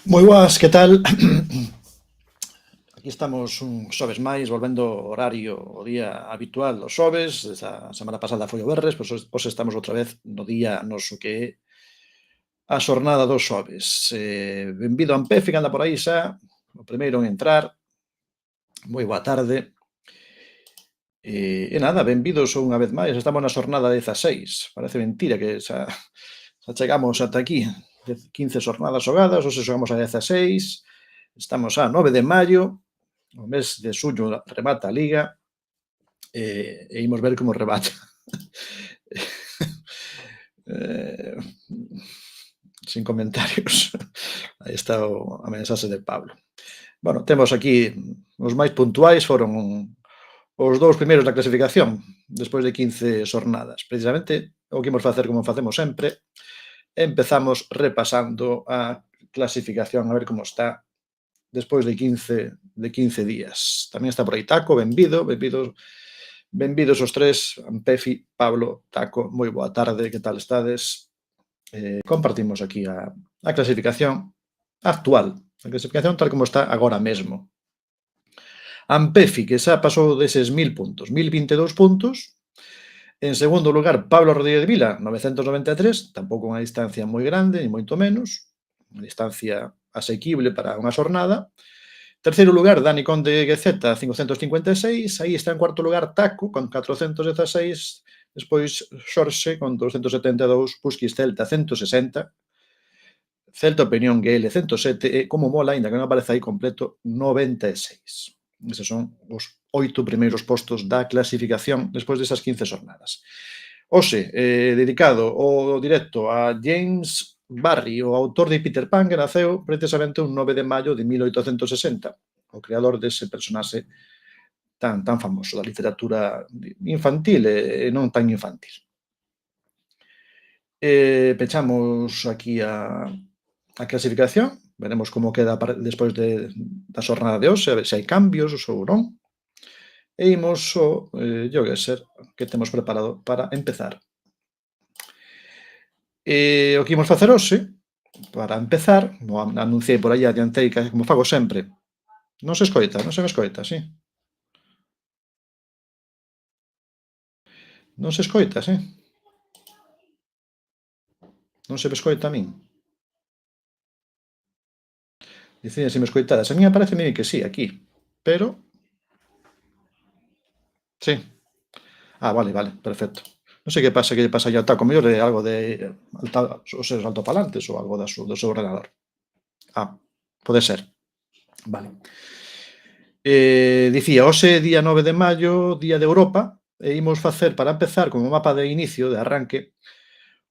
Moi boas, que tal? Aquí estamos un xoves máis, volvendo ao horario, o día habitual dos xoves. Desde a semana pasada foi o venres, pois hoxe estamos outra vez no día noso que é a xornada dos xoves. Benvido a Ampefi, que anda por aí xa, o primeiro en entrar. Moi boa tarde. E nada, benvidos unha vez máis. Estamos na xornada 16. Parece mentira que xa chegamos ata aquí. 15 xornadas xogadas, hoxe xogamos a 16. Estamos a 9 de maio. O mes de suño remata a Liga e imos ver como remata. eh, Sin comentarios. Aí está a mensaxe de Pablo. Bueno, temos aquí os máis puntuais foron os dous primeiros da clasificación despois de 15 xornadas. Precisamente o que imos facer como facemos sempre, empezamos repasando a clasificación a ver como está despois de 15 días. Tamén está por aí Taco, benvidos os tres, Ampefi, Pablo, Taco, moi boa tarde, que tal estades? Compartimos aquí a clasificación actual, a clasificación tal como está agora mesmo. Ampefi, que xa pasou deses 1000 puntos, 1022 puntos. En segundo lugar, Pablo Rodríguez de Vila, 993, tampouco unha distancia moi grande, ni moito menos, unha distancia asequible para unha xornada. Terceiro lugar, Dani Conde Gueceta, 556. Aí está en cuarto lugar Taco, con 416. Despois Xorxe, con 272. Pusquis Celta, 160. Celta Opinión GL, 107. E como mola, ainda que non aparece aí completo, 96. Eses son os 8 primeiros postos da clasificación despois desas 15 xornadas. Hoxe, dedicado o directo a James Barrie, o autor de Peter Pan, que naceu precisamente un 9 de maio de 1860, o creador dese personaxe tan famoso da literatura infantil e non tan infantil. Pechamos aquí a clasificación, veremos como queda despois da xornada de hoxe, a ver se hai cambios ou non. E imos ao Jogger que temos preparado para empezar. O que imos facer hoxe, para empezar, como anunciei por aí, adiantei, como fago sempre. Non se escoita, non se me escoita, sí? Non se escoita, sí? Non se me escoita a min? Dicían se me escoitadas. A mí parece que sí, aquí. Pero... Sí. Ah, vale, vale, perfecto. Non sei que lle pasa aí ao taco, mellor é algo de os seus altofalantes ou algo do seu ordenador. Ah, pode ser. Vale. Dicía, hoxe día 9 de maio, día de Europa, e imos facer, para empezar, como mapa de inicio, de arranque,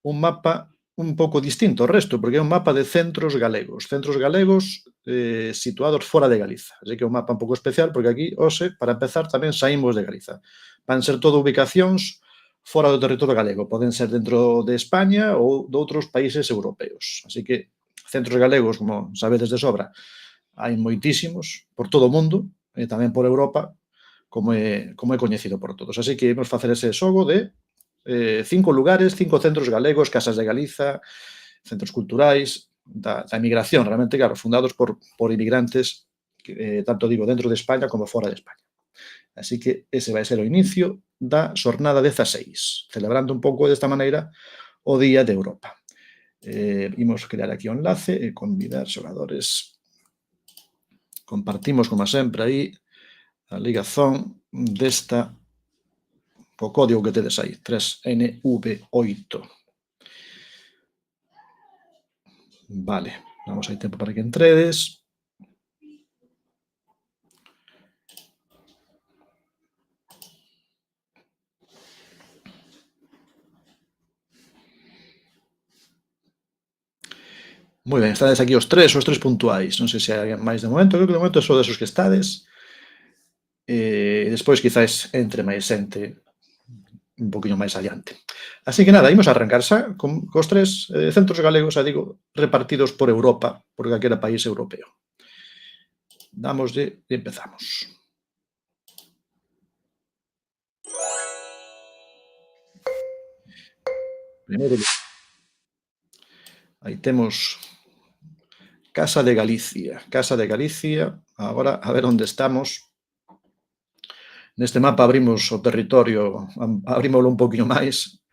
un mapa un pouco distinto ao resto, porque é un mapa de centros galegos situados fora de Galiza. Así que é un mapa un pouco especial, porque aquí, hoxe, para empezar, tamén saímos de Galiza. Van ser todo ubicacións fora do territorio galego. Poden ser dentro de España ou de outros países europeos. Así que centros galegos, como sabedes de sobra, hai moitísimos por todo o mundo, e tamén por Europa, como é coñecido por todos. Así que imos facer ese xogo de 5 lugares, 5 centros galegos, casas de Galiza, centros culturais, da emigración, realmente, claro, fundados por inmigrantes, tanto digo, dentro de España como fora de España. Así que ese vai ser o inicio da xornada 16, celebrando un pouco desta maneira o Día de Europa. Imos crear aquí o enlace e convidar xogadores. Compartimos, como sempre, aí a ligazón desta o código que tedes aí, 3NV8. Vale, vamos hai tempo para que entredes. Moi ben, estades aquí os tres puntuais. Non sei se hai máis de momento, creo que de momento só desos que estades. E despois quizás entre máis xente un poquinho máis adiante. Así que nada, imos arrancar xa cos tres centros galegos, xa digo, repartidos por Europa, por calquera país europeo. Damoslle e empezamos. Primeiro, aí temos Casa de Galicia. Casa de Galicia. Agora, a ver onde estamos. Neste mapa abrimos o territorio, abrímoslo un poquinho máis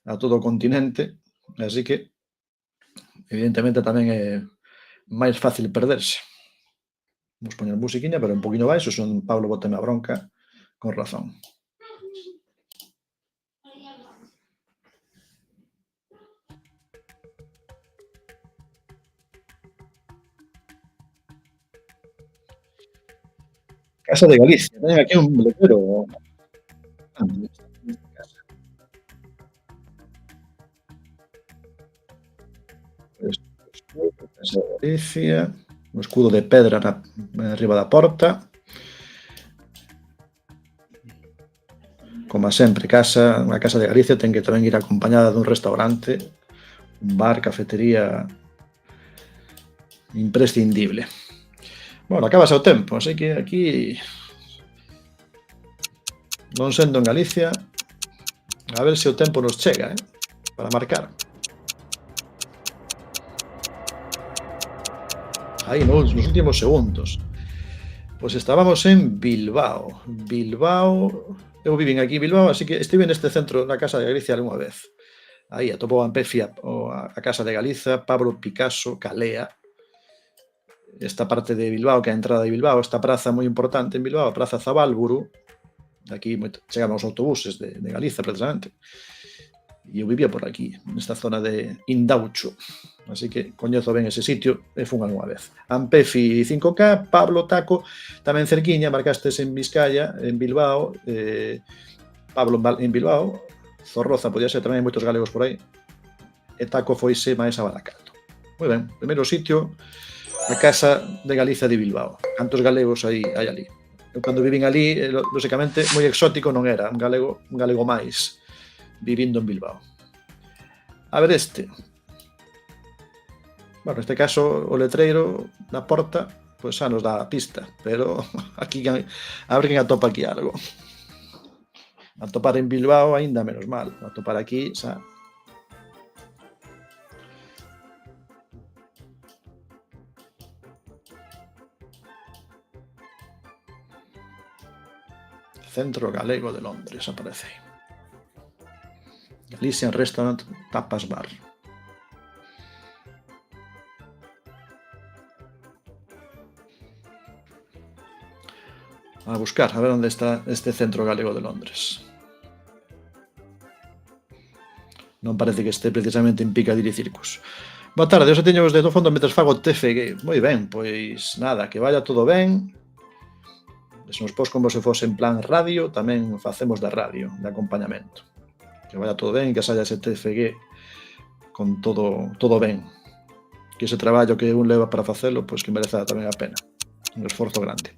a todo o continente, así que, evidentemente, tamén é máis fácil perderse. Vamos poñer musiquiña, pero un poquinho baixo, son Pablo bótame a bronca, con razón. Casa de Galicia, teñen aquí un letrero. Casa de Galicia, o escudo de pedra arriba da porta. Como sempre, unha casa de Galicia ten que tamén ir acompañada dun restaurante, un bar, cafetería imprescindible. Bueno, acabase o tempo, así que aquí, non sendo en Galicia, a ver se o tempo nos chega, para marcar. Aí, nos últimos segundos. Pois estábamos en Bilbao. Eu vivín aquí en Bilbao, así que estive neste centro na Casa de Galicia algunha vez. Aí atopou a Ampefia a Casa de Galiza, Pablo Picasso, Calea. Esta parte de Bilbao, que é a entrada de Bilbao, esta praza moi importante en Bilbao, a Praza Zabálburu. Aquí chegan os autobuses de Galiza, precisamente. E eu vivía por aquí, nesta zona de Indaucho. Así que coñezo ben ese sitio e fun algunha vez. Ampefi 5K, Pablo, Taco, tamén cerquiña, marcastes en Vizcaya, en Bilbao, Pablo en Bilbao, Zorroza podía ser tamén, moitos galegos por aí, e Taco foise máis a Baracaldo. Moi ben, primeiro sitio, a Casa de Galiza de Bilbao. Cantos galegos hai ali? Eu cando vivín ali, lógicamente, moi exótico non era, un galego máis, vivindo en Bilbao. A ver este. Bueno, neste caso, o letreiro na porta, pois xa nos dá a pista, pero aquí a ver quen atopa aquí algo. Atopar en Bilbao aínda menos mal, atopar aquí xa. Centro Galego de Londres, aparece aí. Galician Restaurant Tapas Bar. A buscar, a ver onde está este Centro Galego de Londres. Non parece que este precisamente en Piccadilly Circus. Boa tarde, eu xa teño os de do fondo mentre fago TFG. Moi ben, pois nada, que vaya todo ben. Se nos pos como se fose en plan radio, tamén facemos de radio, de acompañamento. Que vaya todo ben, que saia ese TFG con todo ben. Que ese traballo que un leva para facelo, pois que mereza tamén a pena. Un esforzo grande.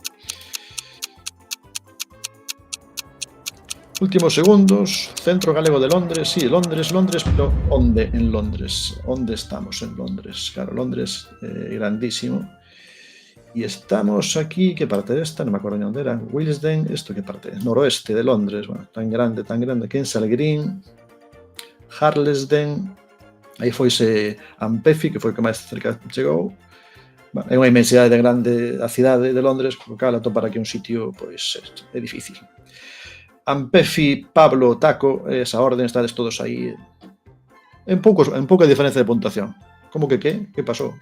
Últimos segundos, Centro Galego de Londres, sí, Londres, pero onde en Londres? Onde estamos en Londres? Claro, Londres grandísimo. E estamos aquí, que parte desta? Non me acordo onde era. Willesden, isto que parte? Noroeste de Londres, bueno, tan grande. Kensal Green, Harlesden, aí foise Ampefi, que foi o que máis cerca chegou. Bueno, é unha inmensidade de grande a cidade de Londres, co cal atopar aquí un sitio, pois, é difícil. Ampefi, Pablo, Taco, esa orden, estades todos aí en pouca diferencia de puntuación. Como que que? Que pasou?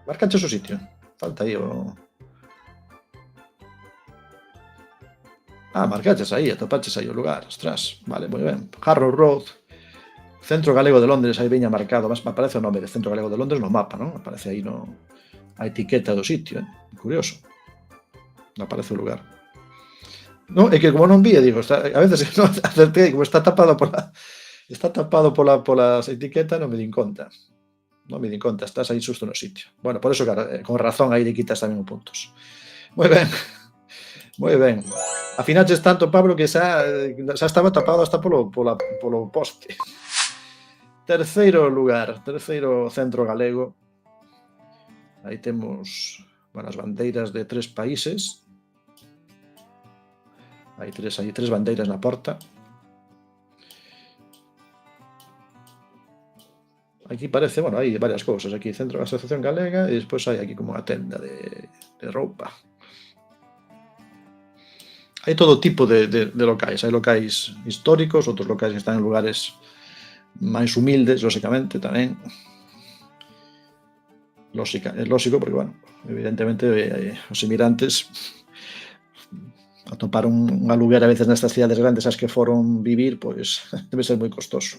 Marcaches o sitio? Falta aí o... marcaches aí, atopaches aí o lugar. Ostras, vale, moi ben. Harrow Road, Centro Galego de Londres, aí veña marcado, mas aparece o nome de Centro Galego de Londres no mapa, non? Aparece aí a etiqueta do sitio, Curioso. Non aparece o lugar. No, é que como non vía, digo, a veces non acertei, como está tapado polas etiquetas, non me din conta. Estás aí xusto no sitio. Bueno, por eso, claro, con razón aí le quitas tamén puntos. Moi ben. Afinaches tanto, Pablo, que xa estaba tapado hasta polo poste. Terceiro lugar, terceiro centro galego. Aí temos, as bandeiras de 3 países. Hai tres bandeiras na porta. Aquí parece, bueno, hai varias cousas. Aquí Centro da Asociación Galega e despois hai aquí como unha tenda de roupa. Hai todo tipo de locais. Hai locais históricos, outros locais que están en lugares máis humildes, lóxicamente, tamén. Lóxico, porque, bueno, evidentemente, os inmigrantes atopar un aluguer a veces nestas cidades grandes ás que foron vivir, pois debe ser moi costoso.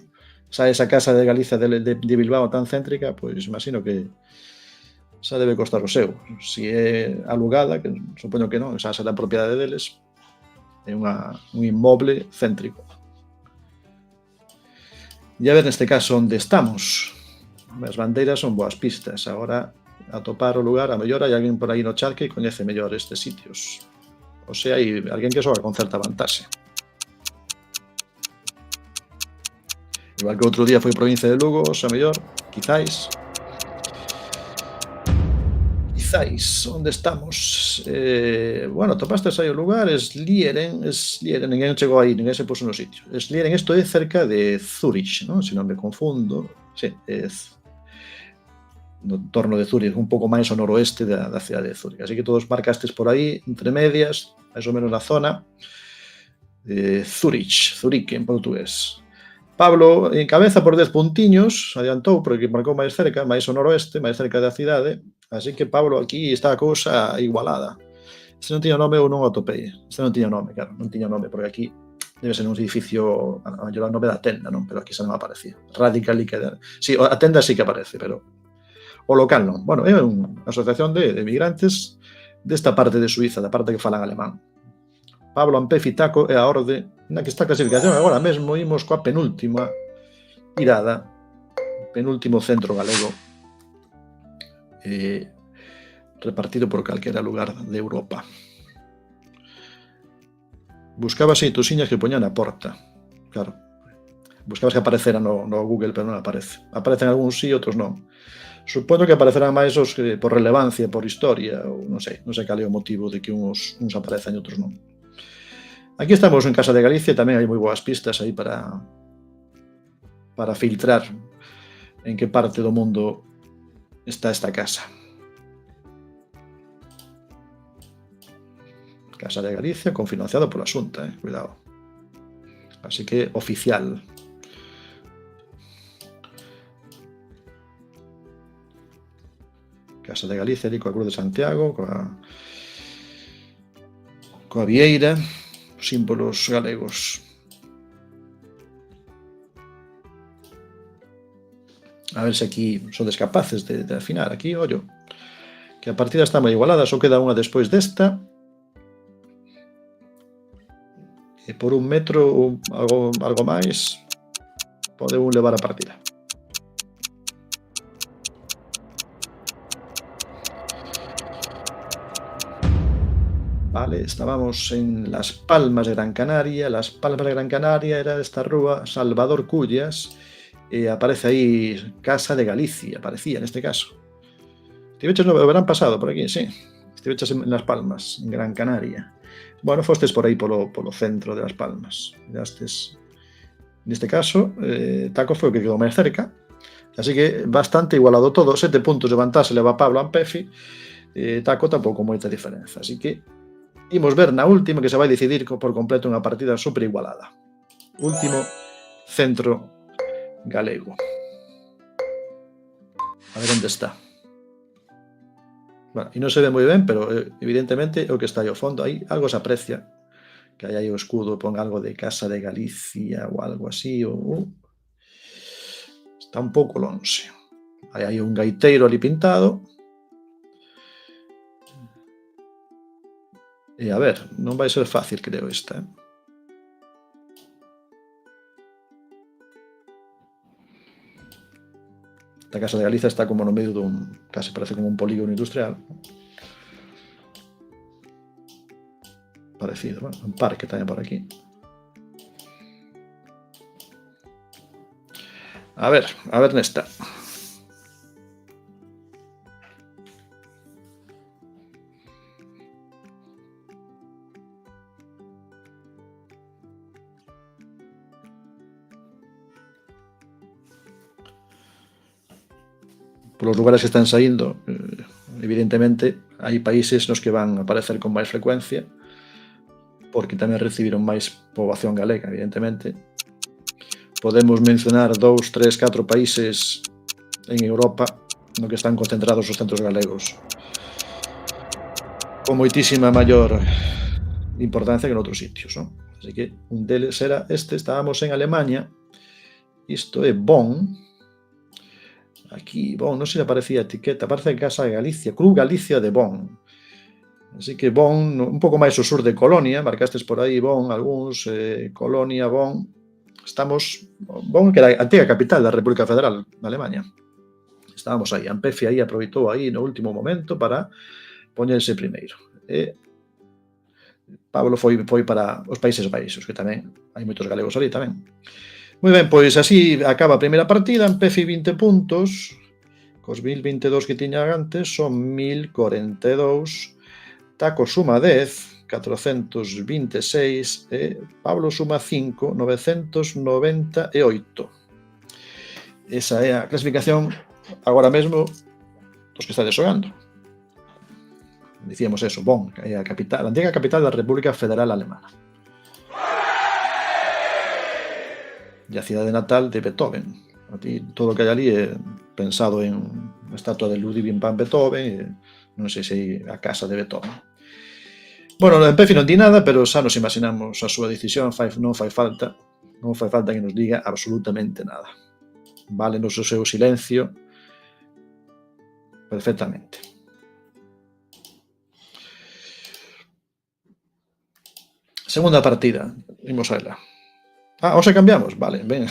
Esa casa de Galicia de Bilbao tan céntrica, pois imagino que xa debe costar o seu. Si é alugada, que supoño que non, xa será propiedade deles, é un inmoble céntrico. E a ver neste caso onde estamos. As bandeiras son boas pistas. Agora, atopar o lugar, a mellor hai alguén por aí no chat que coñece mellor estes sitios. O sea, hai alguén que xoga con certa vantaxe. Igual que outro día foi provincia de Lugo, a mellor, quizáis, onde estamos? Bueno, topastes aí o lugar, Slieren, ninguén chegou aí, ninguén se puso no sitio. Slieren, isto é cerca de Zurich, non? Se non me confundo. Sí, no entorno de Zurich, un pouco máis ao noroeste da cidade de Zurich. Así que todos marcastes por aí, entre medias, máis ou menos na zona. Zurich en portugués. Pablo encabeza por 10 puntiños, adiantou porque marcou máis cerca, máis ao noroeste, máis cerca da cidade, así que Pablo aquí está a cousa igualada. Este non tiña nome ou non o atopei. Este non tiña nome, claro, non tiña nome, porque aquí debe ser un edificio, a mellor o nome da tenda, non? Pero aquí xa non aparecía. Radical Liquid. Sí, a tenda sí que aparece, pero o local non. Bueno, é unha asociación de migrantes desta parte de Suiza, da parte que falan alemán. Pablo Ampefi Taco é a orde na que está a clasificación agora mesmo. Imos coa penúltima tirada, penúltimo centro galego repartido por calquera lugar de Europa. Buscabas aí tosiñas que poñan na porta, claro. Buscabas que aparecera no Google, pero non aparece. Aparecen algúns sí, outros non. Supoño que aparecerán máis os que por relevancia, por historia, ou non sei cal é o motivo de que uns aparezan e outros non. Aquí estamos en Casa de Galicia, tamén hai moi boas pistas aí para filtrar en que parte do mundo está esta casa. Casa de Galicia, confinanciado pola Xunta, cuidado. Así que oficial. Casa de Galicia, ali coa Cruz de Santiago, coa vieira, símbolos galegos. A ver se aquí sodes capaces de afinar. Aquí, ollo, que a partida está moi igualada, só queda unha despois desta. E por 1 metro ou algo máis pode un levar a partida. Vale, estábamos en Las Palmas de Gran Canaria. Las Palmas de Gran Canaria era esta rúa Salvador Cullas, e aparece aí Casa de Galicia, aparecía neste caso. Estiveches no verán pasado por aquí, sí. Estiveches en Las Palmas, en Gran Canaria. Bueno, fostes por aí polo centro de Las Palmas. Mirastes, neste caso, Taco foi o que quedou máis cerca. Así que bastante igualado todo. 7 puntos de vantaxe leva Pablo Ampefi. Taco tampouco moita diferenza. Así que imos ver na última, que se vai decidir por completo unha partida super igualada. Último centro galego. A ver onde está. Bueno, e non se ve moi ben, pero evidentemente o que está aí ao fondo, aí algo se aprecia, que hai aí o escudo, pon algo de Casa de Galicia ou algo así, ou está un pouco lonxe. Hai aí un gaiteiro ali pintado. E a ver, non vai ser fácil, creo, esta. Esta Casa de Galicia está como no medio dun, case parece como un polígono industrial. Parecido, bueno, un parque tamén por aquí. A ver nesta. polos lugares que están saindo, evidentemente, hai países nos que van aparecer con máis frecuencia, porque tamén recibiron máis poboación galega, evidentemente. Podemos mencionar 2, 3, 4 países en Europa no que están concentrados os centros galegos con moitísima maior importancia que en outros sitios, non? Así que un deles era este, estábamos en Alemania, isto é Bonn, aquí, Bonn, non sei se aparecía a etiqueta, aparece Casa de Galicia, Club Galicia de Bonn. Así que Bonn, un pouco máis ao sur de Colonia, marcastes por aí Bonn, algúns, Colonia, Bonn. Estamos, Bonn, que era a antiga capital da República Federal de Alemania. Estábamos aí, Ampefi aí aproveitou aí no último momento para poñerse primeiro. E Pablo foi para os Países Baixos, que tamén hai moitos galegos ali tamén. Moi ben, pois así acaba a primeira partida, Ampefi 20 puntos, cos 1022 que tiña antes son 1042, Taco suma 10, 426 e Pablo suma 5, 998. Esa é a clasificación agora mesmo dos que estades xogando. Dicíamos eso, Bonn, que é a capital, a antiga capital da República Federal Alemana. E a cidade natal de Beethoven. Todo o que hai ali é pensado en a estatua de Ludwig van Beethoven, e non sei se a casa de Beethoven. Bueno, en Pefi non di nada, pero xa nos imaginamos a súa decisión, non fai falta que nos diga absolutamente nada. Válenos o seu silencio perfectamente. Segunda partida, imos a ela. Ose cambiamos? Vale, ben,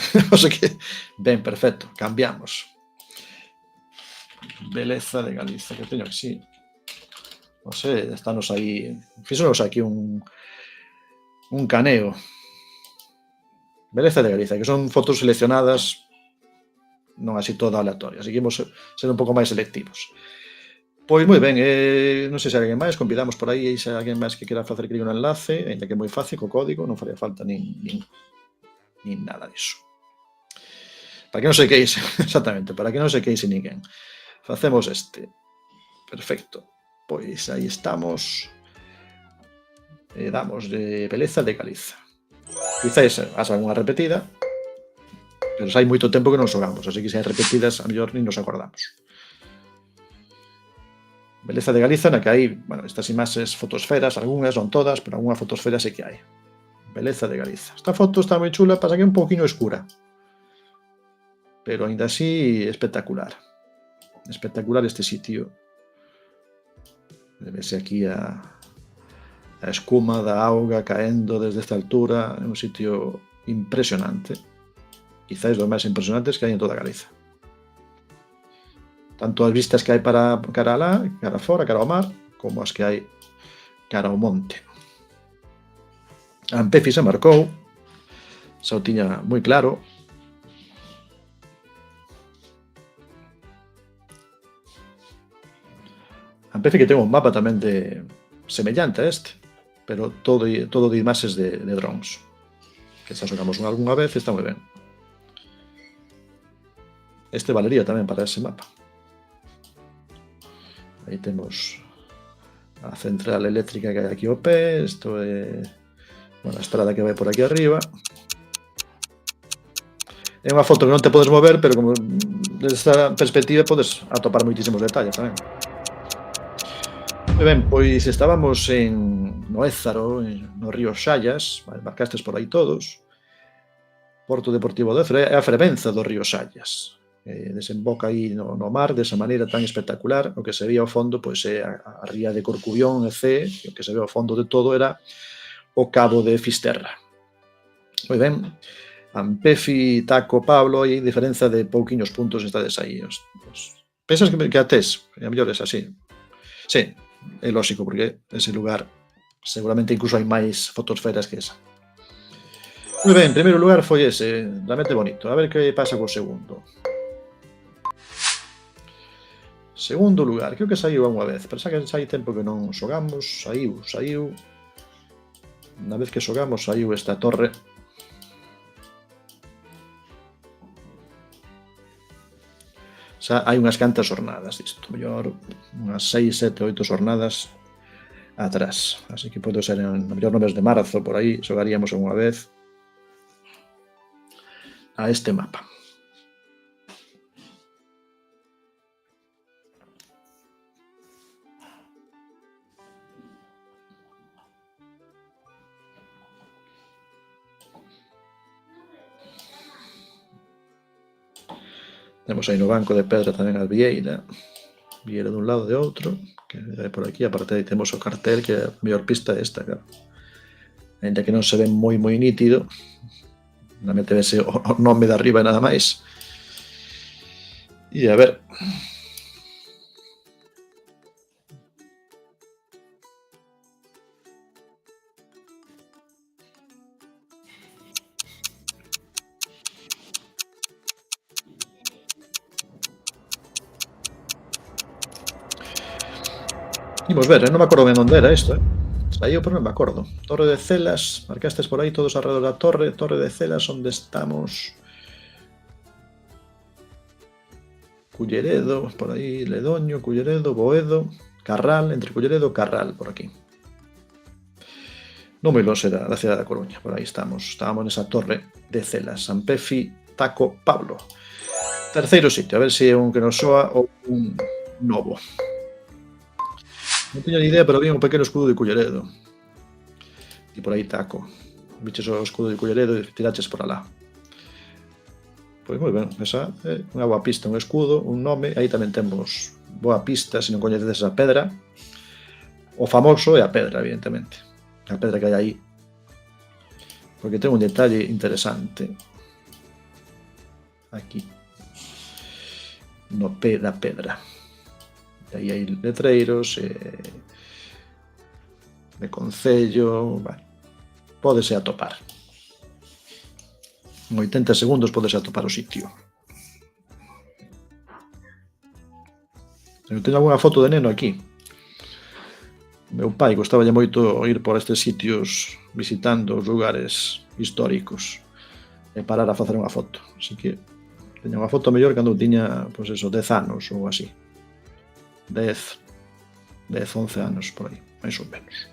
ben, perfecto, cambiamos. Beleza de Galicia, que teño que sí. Non sei, estános aí, fíxonos aquí un caneo. Beleza de Galicia, que son fotos seleccionadas, non así toda aleatoria, así que imos ser un pouco máis selectivos. Pois moi ben, non sei se alguén máis, convidamos por aí se alguén máis que quera facer clic no enlace, ainda que é moi fácil, co código, non faría falta nin nada disso. Para que non se queixe, exactamente, para que non se queixe ninguén. Facemos este. Perfecto. Pois aí estamos. Damos de Beleza de Galiza. Quizás haxa algunha repetida, pero hai moito tempo que non xogamos, así que se hai repetidas, a mellor nin nos acordamos. Beleza de Galiza, na que hai, bueno, estas imaxes fotosferas, algunhas, non todas, pero algunha fotosfera sí que hai. Beleza de Galiza. Esta foto está moi chula, pasa que é un pouquinho escura, pero aínda así espectacular. Espectacular este sitio. Vese aquí a escuma da auga caendo desde esta altura, é un sitio impresionante, quizás dos máis impresionantes que hai en toda Galiza. Tanto as vistas que hai para cara alá, cara fora, cara ao mar, como as que hai cara ao monte. A Ampefi se marcou, xa o tiña moi claro. Ampefi que ten un mapa tamén de semellante a este, pero todo de imaxes de drones, que xa xogamos algunha vez, está moi ben. Este valería tamén para ese mapa. Aí temos a central eléctrica que hai aquí ao pé, isto é a estrada que vai por aquí arriba. É unha foto que non te podes mover, pero como desta perspectiva podes atopar moitísimos detalles tamén. Ben, pois estábamos no Ézaro, no río Xallas, marcastes por aí todos. Porto Deportivo do Ézaro, é a fervenza do río Xallas. Desemboca aí no mar desa maneira tan espectacular. O que se veía ao fondo pois é a ría de Corcubión e C, e o que se ve ao fondo de todo era o cabo de Fisterra. Moi ben, Ampefi, Taco, Pablo, hai diferenza de pouquiños puntos estades aí. Pensas que a tes? A mellor é así. Sí, é lógico, porque ese lugar seguramente incluso hai máis fotosferas que esa. Moi ben, en primeiro lugar foi ese, realmente bonito. A ver que pasa co segundo. Segundo lugar, creo que saiu unha vez, pero xa que hai tempo que non xogamos, saiu. Unha vez que xogamos, saiu esta torre. Xa hai unhas cantas jornadas disto, mellor unhas 6, 7, 8 jornadas atrás. Así que pode ser en mellor no mes de marzo, por aí, xogaríamos unha vez a este mapa. Temos aí no banco de pedra tamén a vieira dun lado e de outro, que é por aquí, aparte aí temos o cartel, que a mellor pista é esta, claro. Ainda que non se ve moi nítido, realmente vese o nome de arriba e nada máis. E a ver... Imos ver, non me acordo ben onde era isto, Saiu, pero non me acordo. Torre de Celas, marcastes por aí todos alrededor da torre. Torre de Celas, onde estamos... Culleredo, por aí, Ledoño, Culleredo, Boedo, Carral, entre Culleredo e Carral, por aquí. Non moi longe da cidade da Coruña, por aí estamos. Estábamos nesa torre de Celas, San Pefi, Taco, Pablo. Terceiro sitio, a ver se é un que nos soa ou un novo. Non teño ni idea, pero vi un pequeno escudo de Culleredo. E por aí Taco. Viches o escudo de Culleredo e tiraches por alá. Pois moi ben, esa é unha boa pista, un escudo, un nome. Aí tamén temos boa pista, se non coñecedes a pedra. O famoso é a pedra, evidentemente. A pedra que hai aí. Porque ten un detalle interesante. Aquí. No pé da pedra. Aí hai letreiros de concello, bueno, pódese atopar. En 80 segundos pódese atopar o sitio. Eu teño algunha foto de neno aquí. Meu pai gostaballe moito ir por estes sitios visitando os lugares históricos e parar a facer unha foto. Así que teño unha foto mellor cando tiña, pois eso, 10 anos ou así. 10, 11 anos por aí, máis ou menos.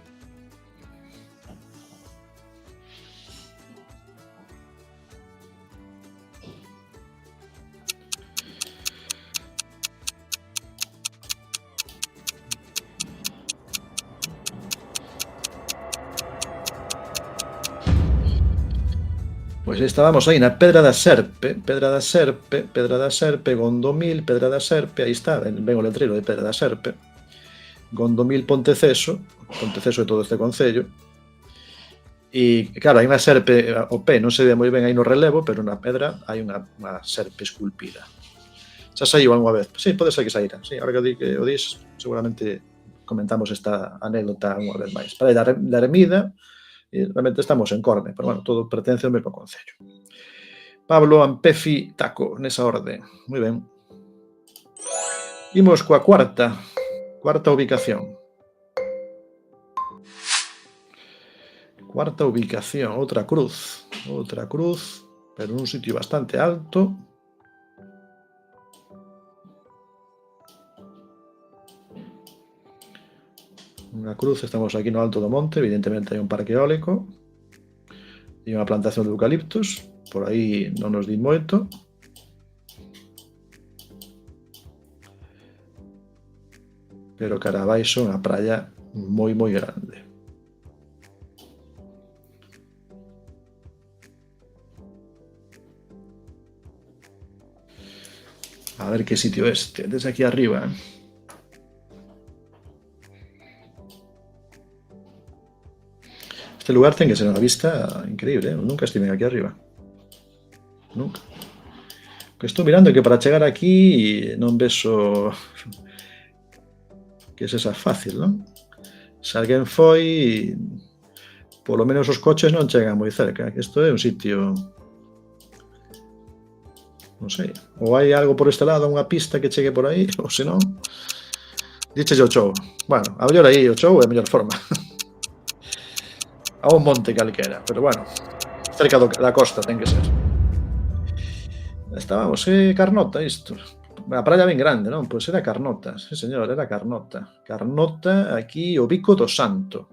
Pois estábamos aí na Pedra da Serpe, Gondomil, Pedra da Serpe, aí está, ven o letreiro de Pedra da Serpe, Gondomil, Ponteceso é todo este concello, e claro, hai unha serpe ao pé, non se ve moi ben aí no relevo, pero na pedra hai unha serpe esculpida. Xa saiu algunha vez? Sí, pode ser que saíra, sí, ahora que o dis, seguramente comentamos esta anécdota unha vez máis. Para aí da Ermida, e realmente estamos en Corme, pero bueno, todo pertence ao mesmo concello. Pablo, Ampefi, Taco, nesa orde. Moi ben. Imos coa cuarta ubicación. Cuarta ubicación, outra cruz, pero nun sitio bastante alto. Unha cruz, estamos aquí no alto do monte, evidentemente hai un parque eólico e unha plantación de eucaliptos, por aí non nos di moito. Pero cara abaixo unha praia moi grande. A ver que sitio este, desde aquí arriba, Este lugar ten que ser unha vista increíble, Eu nunca estive aquí arriba. Nunca. O que estou mirando é que para chegar aquí non vexo que sexa fácil, non? Se alguén foi, polo menos os coches non chegan moi cerca, que isto é un sitio... Non sei, ou hai algo por este lado, unha pista que chegue por aí, ou senón... Díchelle o chou. Bueno, a mellor aí o chou é a mellor forma. A un monte calquera, pero bueno, cerca da costa ten que ser. Estábamos, Carnota isto. a praia ben grande, non? Pois era Carnota, sí señor, era Carnota. Carnota, aquí o Bico do Santo.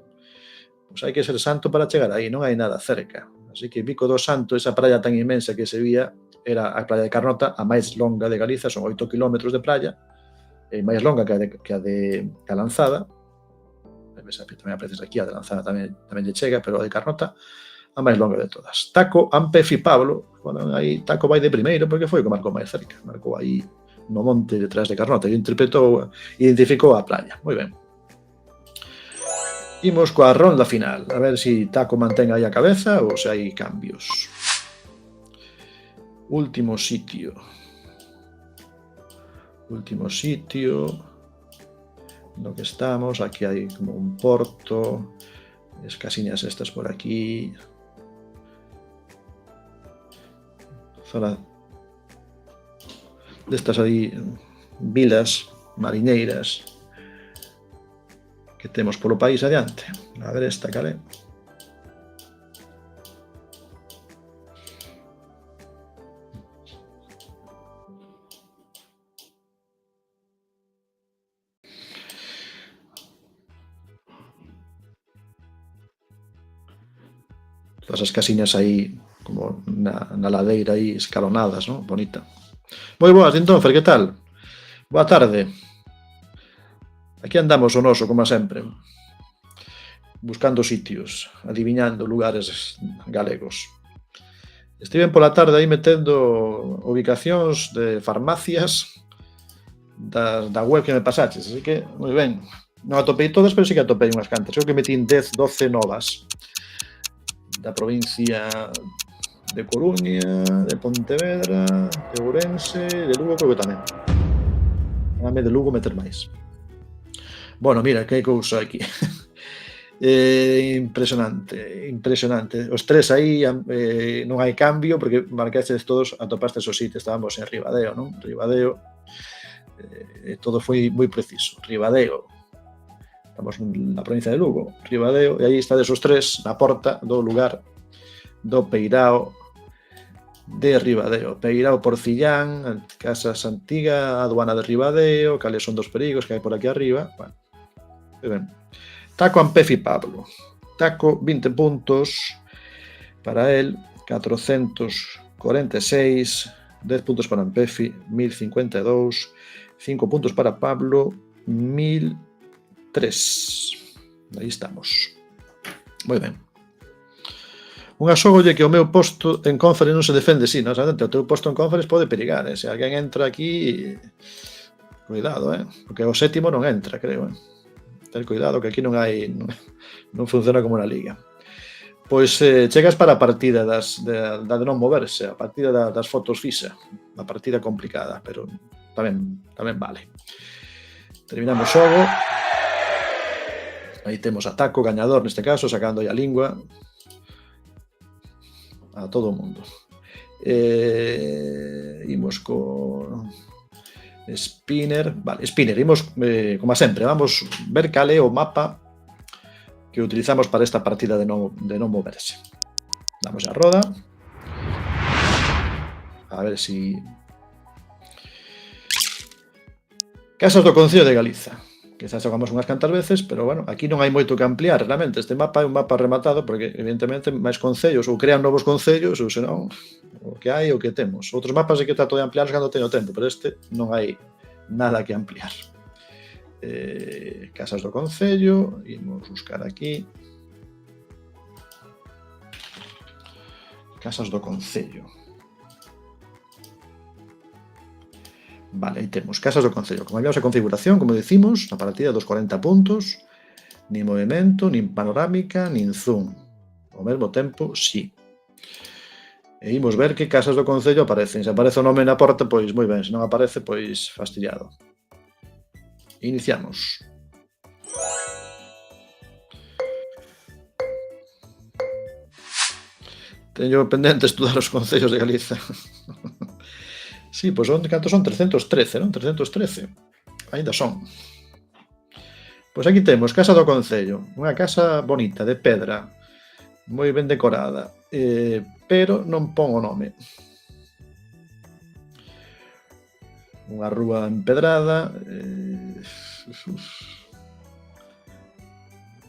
Pois hai que ser santo para chegar aí, non hai nada cerca. Así que Bico do Santo, esa praia tan inmensa que se vía, era a praia de Carnota, a máis longa de Galiza, son 8 kilómetros de praia, e máis longa que a de Lanzada. Tamén apareces aquí, a de Lanzada tamén lle chega, pero a de Carnota, a máis longa de todas. Taco, Ampef e Pablo, bueno, aí Taco vai de primeiro porque foi o que marcou máis cerca. Marcou aí no monte detrás de Carnota e identificou a playa. Moi ben. Imos coa ronda final, a ver se Taco mantén aí a cabeza ou se hai cambios. Último sitio. Último sitio no que estamos. Aquí hai como un porto, as casiñas estas por aquí. Zona destas aí vilas mariñeiras que temos polo país adiante. A ver esta, cal é? Todas as casiñas aí como na ladeira aí escalonadas, non? Bonita. Moi boas, entón, Fer, que tal? Boa tarde. Aquí andamos o noso, como sempre, buscando sitios, adiviñando lugares galegos. Estiven pola tarde aí metendo ubicacións de farmacias da web que me pasaches, así que, moi ben. Non atopei todas, pero sí que atopei unhas cantas. Creo que metín 10, 12 novas da provincia de Coruña, de Pontevedra, de Ourense, de Lugo, creo que tamén. Dame de Lugo meter máis. Bueno, mira, que cousa aquí. Impresionante, impresionante. Os tres aí non hai cambio porque marcaxes todos, atopastes o sitio. Estábamos en Ribadeo, non? Ribadeo, todo foi moi preciso. Ribadeo, estamos na provincia de Lugo, Ribadeo, e aí estades os tres na porta do lugar do Peirao de Ribadeo. Peirao Porcillán, Casas Antiga, aduana de Ribadeo, cales son dos perigos que hai por aquí arriba. Bueno, ben. Taco, Ampef e Pablo. Taco, 20 puntos para él, 446, 10 puntos para Ampef, 1052, 5 puntos para Pablo, 1003. Aí estamos. Moi ben. Un asógolle que o meu posto en Conference non se defende, sí, non? O teu posto en Conference pode perigar, Se alguén entra aquí, cuidado, Porque o sétimo non entra, creo, Ten cuidado que aquí non funciona como na Liga. Pois chegas para a partida da de non moverse, a partida das fotos fixa, a partida complicada, pero tamén vale. Terminamos o xogo. Aí temos a Taco, gañador neste caso, sacando aí a lingua a todo o mundo. Imos co Spinner, vale, Spinner, imos, como sempre, vamos ver cal é o mapa que utilizamos para esta partida de non moverse. Damos a roda. A ver si... Casas do Concello de Galiza. Quizás xogamos unhas cantas veces, pero bueno, aquí non hai moito que ampliar, realmente. Este mapa é un mapa rematado, porque evidentemente máis concellos, ou crean novos concellos, ou senón, o que hai, o que temos. Outros mapas é que trato de ampliar cando teño tempo, pero este non hai nada que ampliar. Casas do Concello, imos buscar aquí. Casas do Concello. Vale, aí temos Casas do Concello. Como habíamos a configuración, como decimos, na partida dos 40 puntos, nin movimento, nin panorámica, nin zoom. Ao mesmo tempo, sí. E imos ver que Casas do Concello aparecen. Se aparece o nome na porta, pois moi ben. Se non aparece, pois fastidiado. Iniciamos. Teño pendente estudar os concellos de Galiza. Sí, pois cantos son? 313, non? 313. Ainda son. Pois aquí temos Casa do Concello. Unha casa bonita, de pedra. Moi ben decorada. Pero non pon o nome. unha rúa empedrada,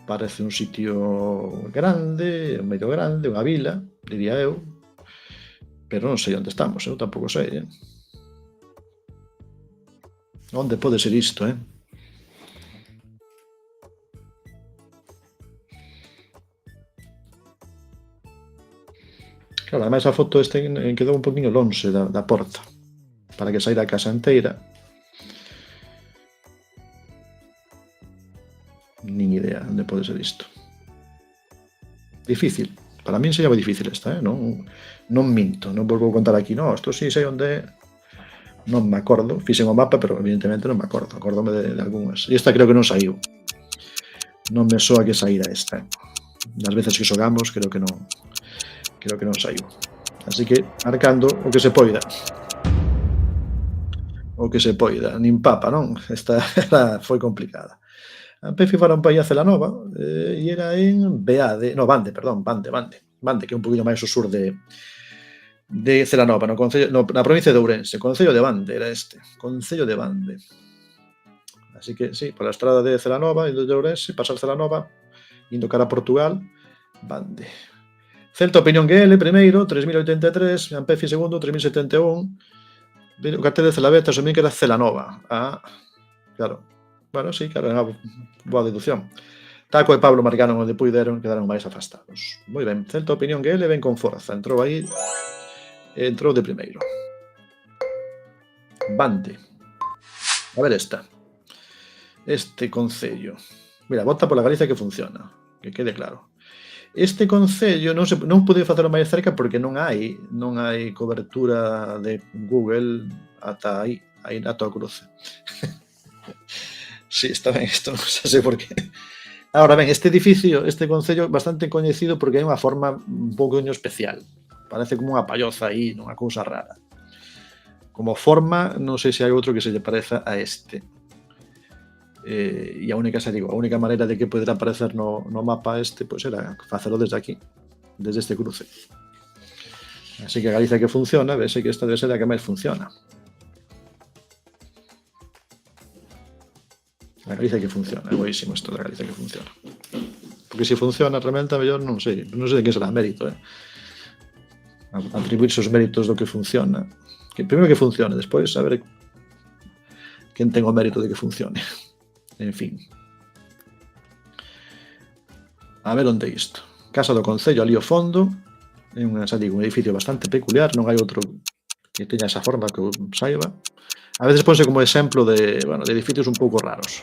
parece un sitio grande, medio grande, unha vila, diría eu, pero non sei onde estamos, eu tampouco sei, Onde pode ser isto, Claro, ademais a foto quedou un poquinho lonxe da porta, para que saíra a casa enteira. Nin idea onde pode ser isto. Difícil. Para min sería moi difícil esta, non minto, non vos vou contar aquí, no, isto sí sei onde é. Non me acordo, fixen o mapa, pero evidentemente non me acordo, acórdome de algunhas. E esta creo que non saiu. Non me soa que saíra esta. Das veces que xogamos, creo que non saiu. Así que, marcando o que se poida. O que se poida. Nin papa, non? Esta foi complicada. Ampefi foron para aí a Celanova, e era en Beade, no, Bande, perdón, Bande, que é un poquinho máis ao sur de Celanova, na provincia de Ourense, Concello de Bande era este, Concello de Bande. Así que, sí, pola estrada de Celanova, indo de Ourense, pasar Celanova, indo cara a Portugal, Bande. Celta Opinión GL, primeiro, 3083, Ampefi segundo, 3071, o cartel de Celaveta, asumín que era Celanova. Claro. Bueno, sí, claro, é unha boa deducción. Taco e Pablo marcaron onde puideron, quedaron máis afastados. Moi ben, Celta Opinión GL ven con forza, entrou aí, entrou de primeiro. Bande. A ver esta. Este concello. Mira, vota pola Galicia que funciona, que quede claro. Este concello non pude facelo máis cerca porque non hai cobertura de Google ata aí ata o cruce. Sí, está ben isto, non sei por qué. Ahora ben, este edificio, este concello, bastante coñecido porque hai unha forma un pouco especial. Parece como unha palloza aí, unha cousa rara. Como forma, non sei se hai outro que se lle pareza a este. E a única maneira de que poderá aparecer no mapa este, pois era facelo desde aquí, desde este cruce. Así que a Galicia que funciona, vese que esta debe ser a que máis funciona. A Galicia que funciona, é boísimo isto da Galicia que funciona. Porque se funciona realmente, a mellor non sei de que será mérito, atribuirse os méritos do que funciona. Que primeiro que funcione, despois a ver quen ten o mérito de que funcione. En fin. A ver onde é isto. Casa do Concello, ali ao fondo. É un edificio bastante peculiar, non hai outro que teña esa forma que eu saiba. A veces ponse como exemplo de edificios un pouco raros.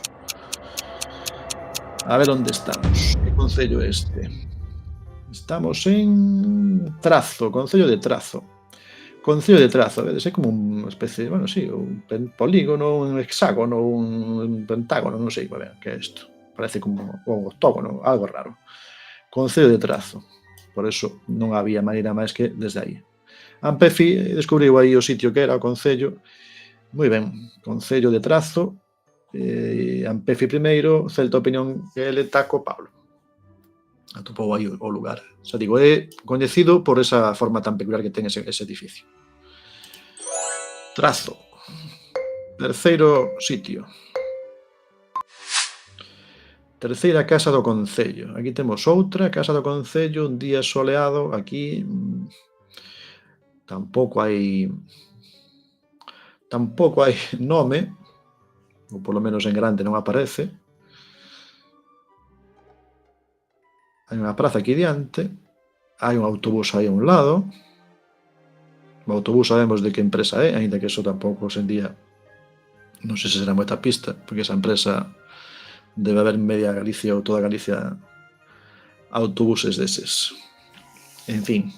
A ver onde estamos. Que concello é este? Estamos en Trazo, Concello de Trazo. Concello de Trazo, vedes, é como unha especie, un polígono, un hexágono, un pentágono, non sei que é isto. Parece como un octógono, algo raro. Concello de Trazo. Por eso non había maneira máis que desde aí. Ampefi descubriu aí o sitio que era o concello. Moi ben, Concello de Trazo, Ampefi primeiro, Celta Opinión GL, Taco, Pablo. Atopou aí o lugar. Xa digo, é coñecido por esa forma tan peculiar que ten ese edificio. Trazo. Terceiro sitio. Terceira casa do Concello. Aquí temos outra casa do Concello, un día soleado. Aquí tampouco hai nome, ou polo menos en grande non aparece. Hai unha praza aquí diante, hai un autobús aí a un lado. O autobús sabemos de que empresa é, aínda que eso tampouco hoxendía non sei se será moita pista, porque esa empresa debe haber en media Galicia ou toda Galicia autobuses deses. En fin.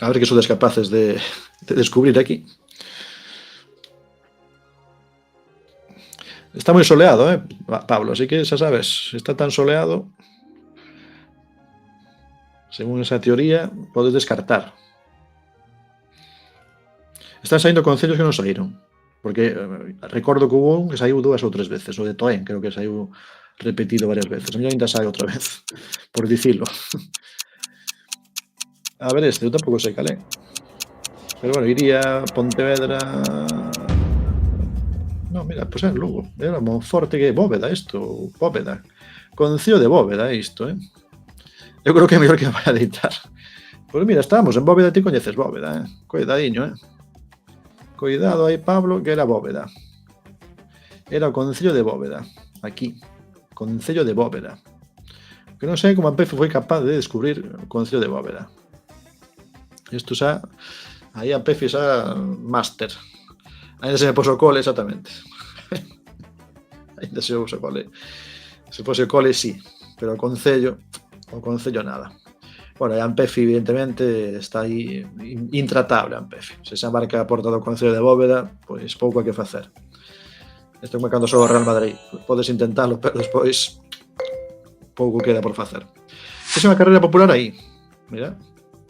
A ver que sodes capaces de descubrir aquí. Está moi soleado, Pablo, así que xa sabes, se está tan soleado, según esa teoría, podes descartar. Están saindo concellos que non saíron, porque recordo que hubo un que saiu 2 ou 3 veces, o de Toén, creo que saiu repetido varias veces. A mellor ainda sae outra vez, por dicilo. A ver este, eu tampouco sei cal é. Pero bueno, iría Pontevedra... No, mira, pois é Lugo. Era Monforte, que é Bóveda isto, Bóveda. Concello de Bóveda isto, Eu creo que é mellor que vai a deitar. Pois mira, estamos en Bóveda, ti coñeces Bóveda, Coidadiño, Coidado aí, Pablo, que era Bóveda. Era o Concello de Bóveda, aquí. Concello de Bóveda. Que non sei como a Pefe foi capaz de descubrir o Concello de Bóveda. Isto xa... Aí a Pefe xa máster. Ainda se me pos o cole, exactamente. Ainda se usa o cole. Se fose o cole, sí. Pero o Concello nada. Bueno, e Ampefi, evidentemente, está aí intratable, Ampefi. Se se abarca a porta do Concello de Bóveda, pois pouco hai que facer. Isto é como cando xoga o Real Madrid. Podes intentalo, pero despois pouco queda por facer. Esa é unha carreira popular aí. Mira,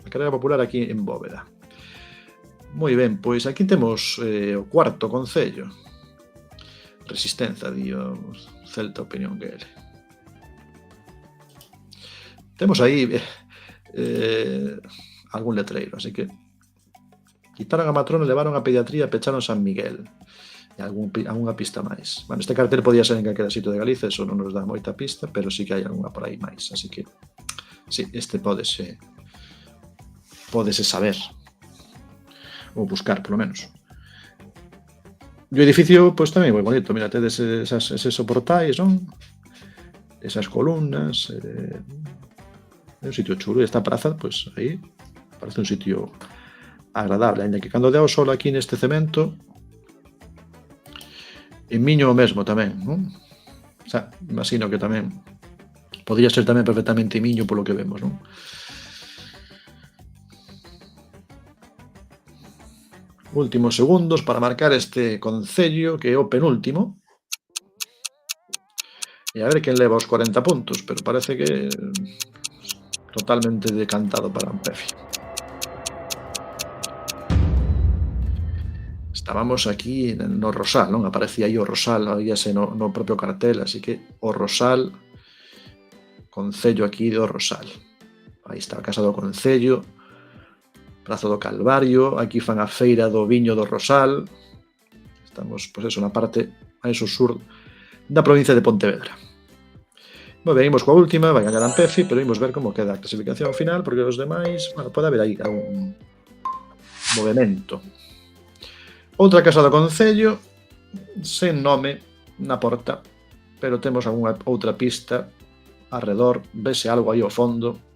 a carreira popular aquí en Bóveda. Moi ben, pois aquí temos o cuarto concello. Resistenza, dio Celta Opinión GL. Temos aí algún letreiro, así que quitaron a matrona, levaron a pediatría, pecharon San Miguel. E algunha pista máis. Bueno, este cartel podía ser en calquera sitio de Galicia, eso non nos dá moita pista, pero sí que hai algunha por aí máis, así que sí, este pódese saber ou buscar, polo menos. E o edificio, pois tamén moi bonito, mira, tedes eses soportais, non? Esas columnas, é un sitio chulo, e esta praza, pois aí parece un sitio agradable, ainda que cando dea o sol aquí neste cemento, en Miño o mesmo tamén, non? O sea, imagino que tamén podría ser tamén perfectamente Miño polo que vemos, non? Últimos segundos para marcar este concello, que é o penúltimo. E a ver quen leva os 40 puntos, pero parece que totalmente decantado para Ampefi. Estábamos aquí no Rosal, non? Aparecía aí o Rosal, oíase no propio cartel, así que o Rosal, concello aquí do Rosal. Aí está a Casa do Concello, Praza do Calvario, aquí fan a feira do viño do Rosal. Estamos, pois eso, na parte a eso sur da provincia de Pontevedra. Moi ben, imos coa última, vai gañar Ampefi, pero imos ver como queda a clasificación final, porque os demais, bueno, pode haber aí algún movimento. Outra Casa do Concello, sen nome na porta, pero temos algunha outra pista arredor, vese algo aí ao fondo.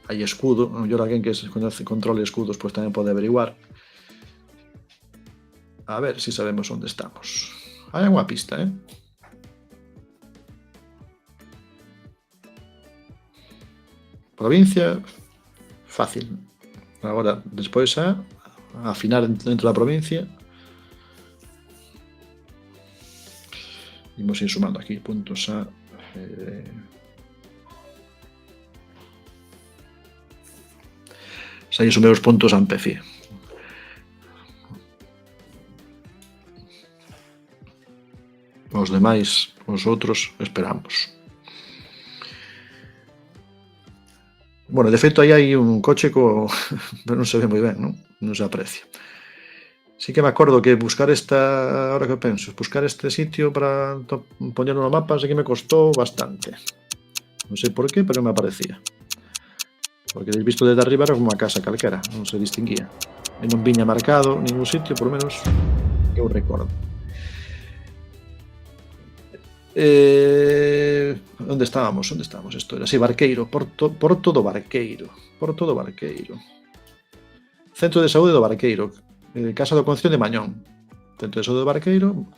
Hai escudo, a mellor alguén que controle escudos pois tamén pode averiguar. A ver se sabemos onde estamos. Hai unha pista, Provincia, fácil. Agora, despois a afinar dentro da provincia. Imos ir sumando aquí puntos a... Xa sumei os puntos a Ampefi. Os demais, os outros, esperamos. Bueno, de feito, aí hai un coche pero non se ve moi ben, non? Non se aprecia. Sí que me acordo que buscar ahora que penso, buscar este sitio para poñerlo no mapa, sí que me costou bastante. Non sei por qué, pero me aparecía. Porque visto desde arriba era como unha casa calquera, non se distinguía. E non viña marcado ningún sitio, por menos que eu recordo. Onde estábamos? Isto era así, Barqueiro, Porto do Barqueiro. Porto do Barqueiro. Centro de Saúde do Barqueiro. Casa do Concello de Mañón. Centro de Saúde do Barqueiro.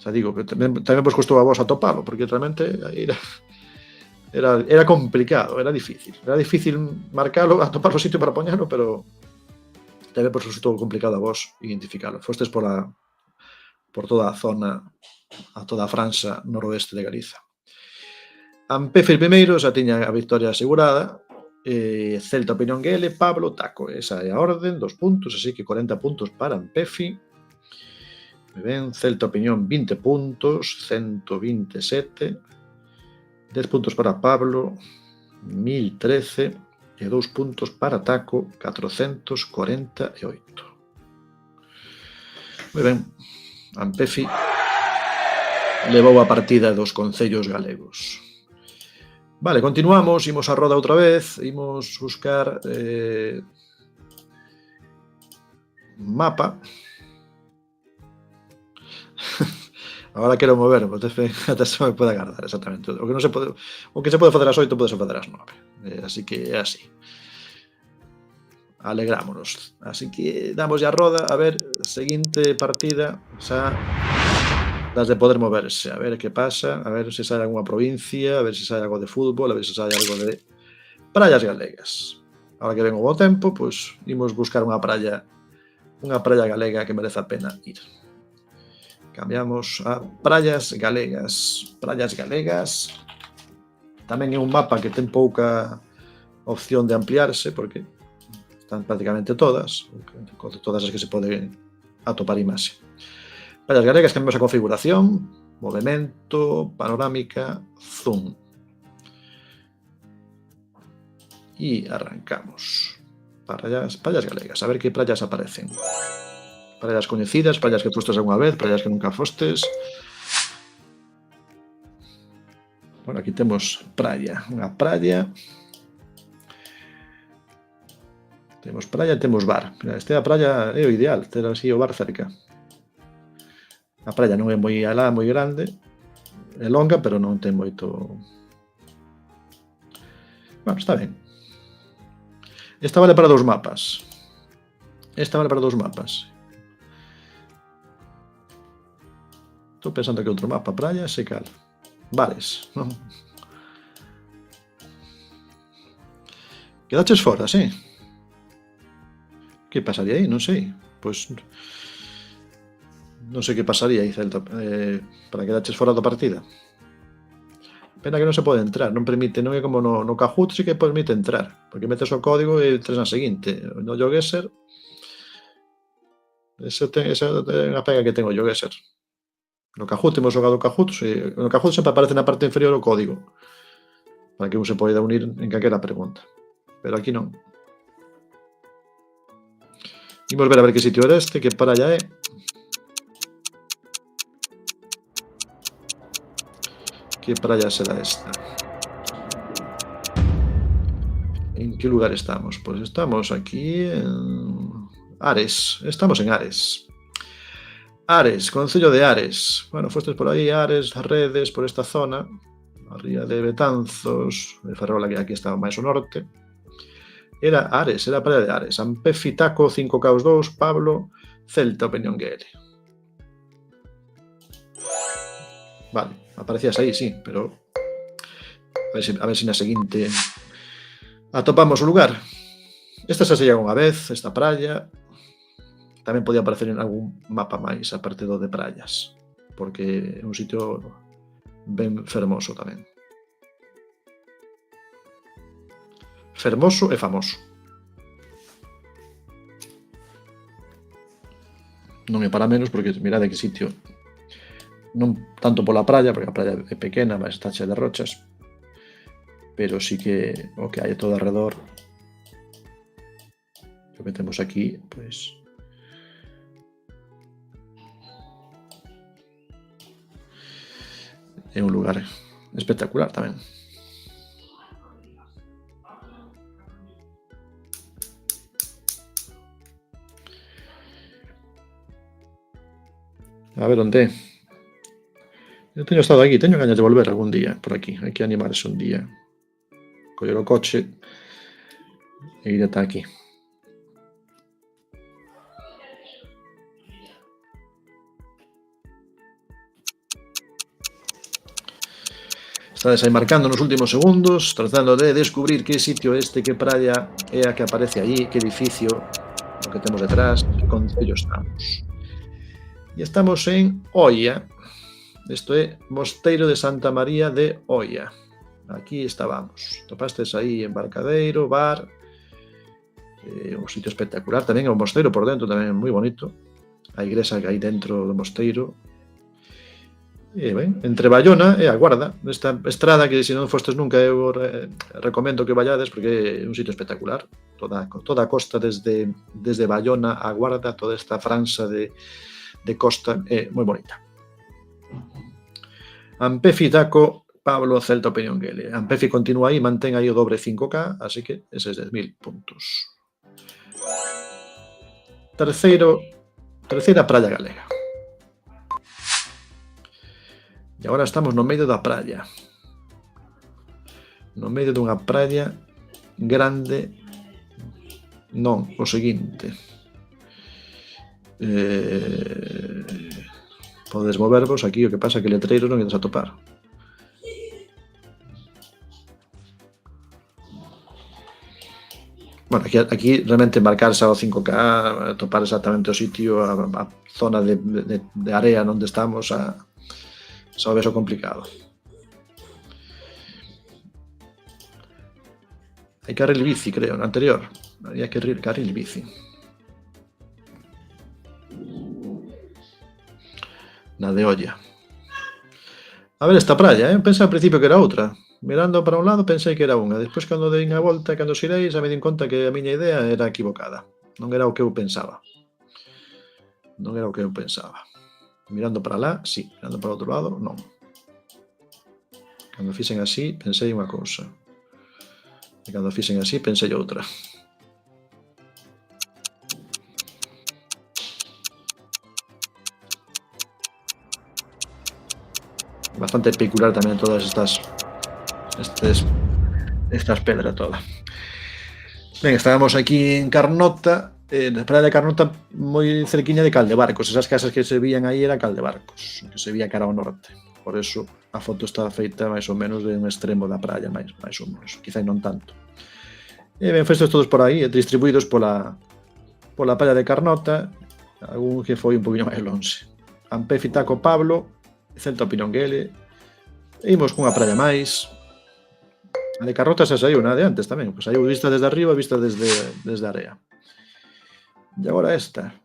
Xa digo, que tamén vos costou a vos atopalo, porque realmente era complicado, era difícil. Era difícil marcalo, atopar o sitio para poñalo, pero tamén por resultou complicado a vos identificalo. Fostes por toda a zona, a toda a franxa noroeste de Galiza. Ampefi primeiro, xa tiña a victoria asegurada. Celta Opinión GL, Pablo Taco. Esa é a orden, 2 puntos, así que 40 puntos para Ampefi. Moi ben, Celta Opinión 20 puntos, 127. 10 puntos para Pablo, 1013. E 2 puntos para Taco, 448. Moi ben, Ampefi levou a partida dos concellos galegos. Vale, continuamos, imos a roda outra vez, imos buscar mapa. Agora quero mover, ata se me pode agardar, exactamente. O que non se pode, o que se pode facer ás 8 pode se facer ás 9. Así que é así. Alegrámonos. Así que damos a roda, a ver, seguinte partida, xa das de poder moverse, a ver que pasa, a ver se sai algunha provincia, a ver se sai algo de fútbol, a ver se sai algo de praias galegas. Ahora que ven o bo tempo, pois imos buscar unha praia galega que merece a pena ir. Cambiamos a praias galegas. Praias galegas. Tamén é un mapa que ten pouca opción de ampliarse, porque están prácticamente todas as que se pode atopar imaxe. Praias galegas, cambiamos a configuración, movimento, panorámica, zoom. E arrancamos. Praias galegas, a ver que praias aparecen. Praias coñecidas, praias que fostes algunha vez, praias que nunca fostes. Bueno, aquí temos praia, unha praia. Temos praia e temos bar. Esta praia é o ideal, ter así o bar cerca. A praia non é moi alá, moi grande, é longa, pero non ten moito... Bueno, está ben. Esta vale para 2 mapas. Estou pensando que outro mapa, praia, se cal. Bares, non? Quedaches fora, sí? Que pasaría aí? Non sei. Pois non sei que pasaría aí, Celta, para quedaches fora da partida. Pena que non se pode entrar, non permite, non é como no Kahoot, sí que permite entrar, porque metes o código e entres na seguinte. No GeoGuessr, esa é unha pega que ten o GeoGuessr. No Kahoot temos xogado Kahoot, no Kahoot sempre aparece na parte inferior o código para que un se poida unir en calquera pregunta, pero aquí non. Imos ver a ver que sitio era este, que praia é. Que praia será esta? En que lugar estamos? Pois estamos aquí en Ares, estamos en Ares. Ares, concello de Ares. Bueno, fostes por aí, Ares, Redes, por esta zona. A ría de Betanzos, de Ferrol, aquí estaba máis ao norte. Era Ares, era a praia de Ares. Ampefi, Taco, 5K2, Pablo, Celta, Opinión GL. Vale, aparecías aí, sí, pero a ver se na seguinte atopamos o lugar. Esta xa se llega unha vez, esta praia. Tamén podía aparecer en algún mapa máis, aparte do de praias, porque é un sitio ben fermoso tamén. Fermoso e famoso. Non é para menos, porque mirade que sitio. Non tanto pola praia, porque a praia é pequena, mas está chea de rochas, pero sí que o que hai todo alrededor. O que temos aquí, pois... é un lugar espectacular tamén. A ver onde é. Eu teño estado aquí, teño gañas de volver algún día por aquí. Hai que animarse un día, coller o coche e ir ata aquí. Estades aí marcando nos últimos segundos, tratando de descubrir que sitio este, que praia é a que aparece aí, que edificio, o que temos detrás, que concello estamos. E estamos en Oia. Isto é Mosteiro de Santa María de Oia. Aquí estábamos. Topastes aí embarcadeiro, bar, un sitio espectacular. Tamén é un mosteiro por dentro, tamén moi bonito. a igrexa que hai dentro do mosteiro. E ben, entre Bayona e a Guarda, nesta estrada que se non fostes nunca eu recomendo que vayades porque é un sitio espectacular. Toda a costa desde Bayona a Guarda, toda esta franxa de costa é moi bonita. Ampefi Taco, Pablo Celta Opinión Gele. Ampefi continúa aí, mantén aí o dobre 5K, así que eses 10.000 puntos. Terceira praia galega. E agora estamos no medio da praia. No medio dunha praia grande. Non, o seguinte. Podes movervos aquí, o que pasa que letreiro non ides a topar. Bueno, aquí realmente marcarse ao 5K, topar exactamente o sitio, a zona de area onde estamos, xa o ves o complicado. Hai carril bici, creo, no anterior. Había carril bici. Na de olla. A ver esta praia, pensei ao principio que era outra. Mirando para un lado pensei que era unha. Despois, cando dei a volta, cando xirei, xa me din conta que a miña idea era equivocada. Non era o que eu pensaba. Mirando para lá, sí. Mirando para outro lado, non. Cando fixen así, pensei unha cousa. E cando fixen así, pensei outra. Bastante peculiar tamén todas estas pedras todas. Ben, estábamos aquí en Carnota, na praia de Carnota, moi cerquiña de Caldebarcos. Esas casas que se vían aí era Caldebarcos, que se vía cara ao norte. Por eso a foto está feita máis ou menos de un extremo da praia, máis ou menos, quizá non tanto. E ben, festos todos por aí, distribuídos pola praia de Carnota, algún que foi un poquinho máis lonxe. Ampefi Taco Pablo, Celta Opinión Gele, e imos cunha praia máis. A de Carnota xa saiu, na de antes tamén, pois saiu vista desde arriba, vista desde a area. E agora esta,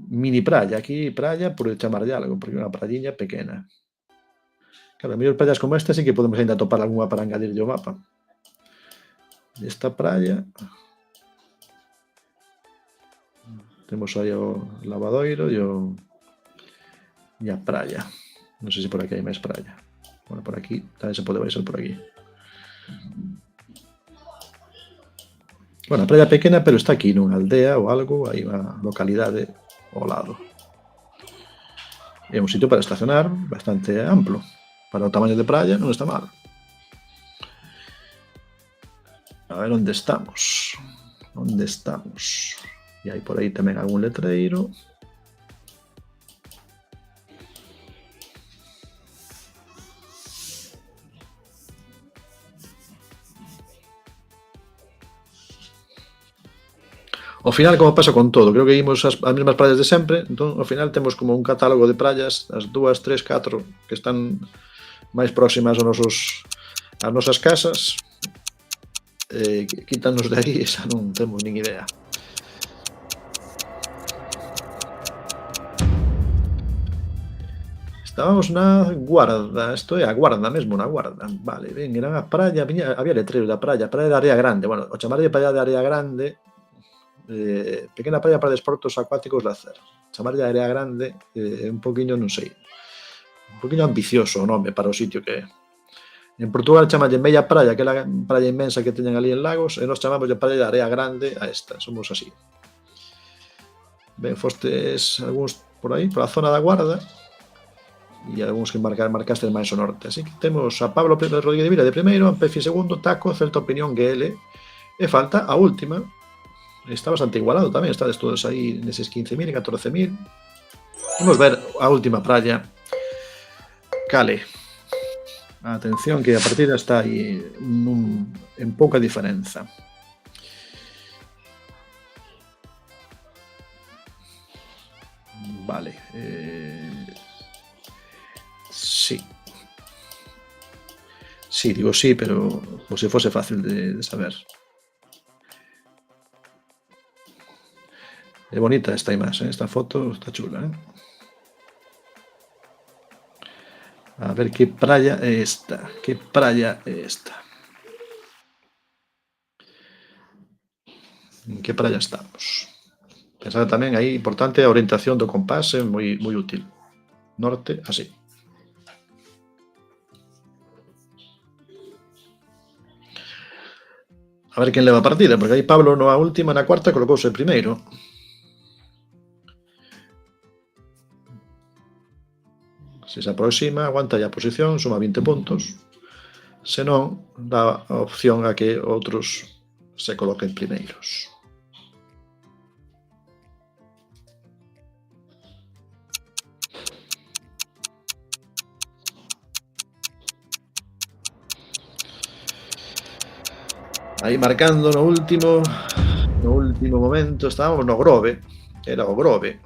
mini praia, aquí praia por chamarlle algo, porque é unha praiña pequena. Claro, a mellor praias como esta sí que podemos ainda topar algunha para engadirlle o mapa. Esta praia temos aí o lavadoiro e a praia. Non sei se por aquí hai máis praia. Bueno, por aquí, tamén se pode baixar por aquí. Bueno, a praia pequena, pero está aquí nunha aldea ou algo, hai unha localidade ao lado. É un sitio para estacionar bastante amplo. Para o tamaño de praia non está mal. A ver onde estamos. E hai por aí tamén algún letreiro. Ao final, como pasa con todo, creo que imos as mesmas praias de sempre, entón, ao final temos como un catálogo de praias, as 2, 3, 4 que están máis próximas ás nosas casas, quítanos de aí, xa non temos nin idea. Estábamos na Guarda, isto é a Guarda mesmo, na Guarda. Vale, ben, era a praia, había letreiro da praia de Area Grande. Bueno, o chamarlle praia de Area Grande, pequena praia para desportos acuáticos lazer. Chamarlle Area Grande, un poquinho, non sei, un poquinho ambicioso o nome para o sitio que é. En Portugal chamalle Meia Praia, que é a praia inmensa que teñen ali en Lagos, e nós chamamos de praia de Area Grande a esta, somos así. Ben, fostes algúns por aí, por a zona da Guarda, e algúns que marcaste máis ao norte. Así que temos a Pablo Rodríguez de Vila de primeiro, Ampefi segundo, Taco, Celta Opinión Gele, e falta a última. Está bastante igualado tamén, estades todos aí neses 15.000 e 14.000. Vamos ver a última praia. Cale. Atención que a partida está aí en pouca diferenza. Vale. Sí. Sí, digo sí, pero como se fose fácil de saber. É bonita esta imaxe, esta foto está chula, eh? A ver que praia é esta, que praia é esta. En que praia estamos? Pensar tamén aí, importante, a orientación do compás é moi útil. Norte, así. A ver quen leva a partida, porque aí Pablo na última, na cuarta, colocouse primeiro. Se se aproxima, aguanta a posición, suma 20 puntos. Se non, dá a opción a que outros se coloquen primeiros. Aí marcando no último momento, estábamos no Grove, era o Grove.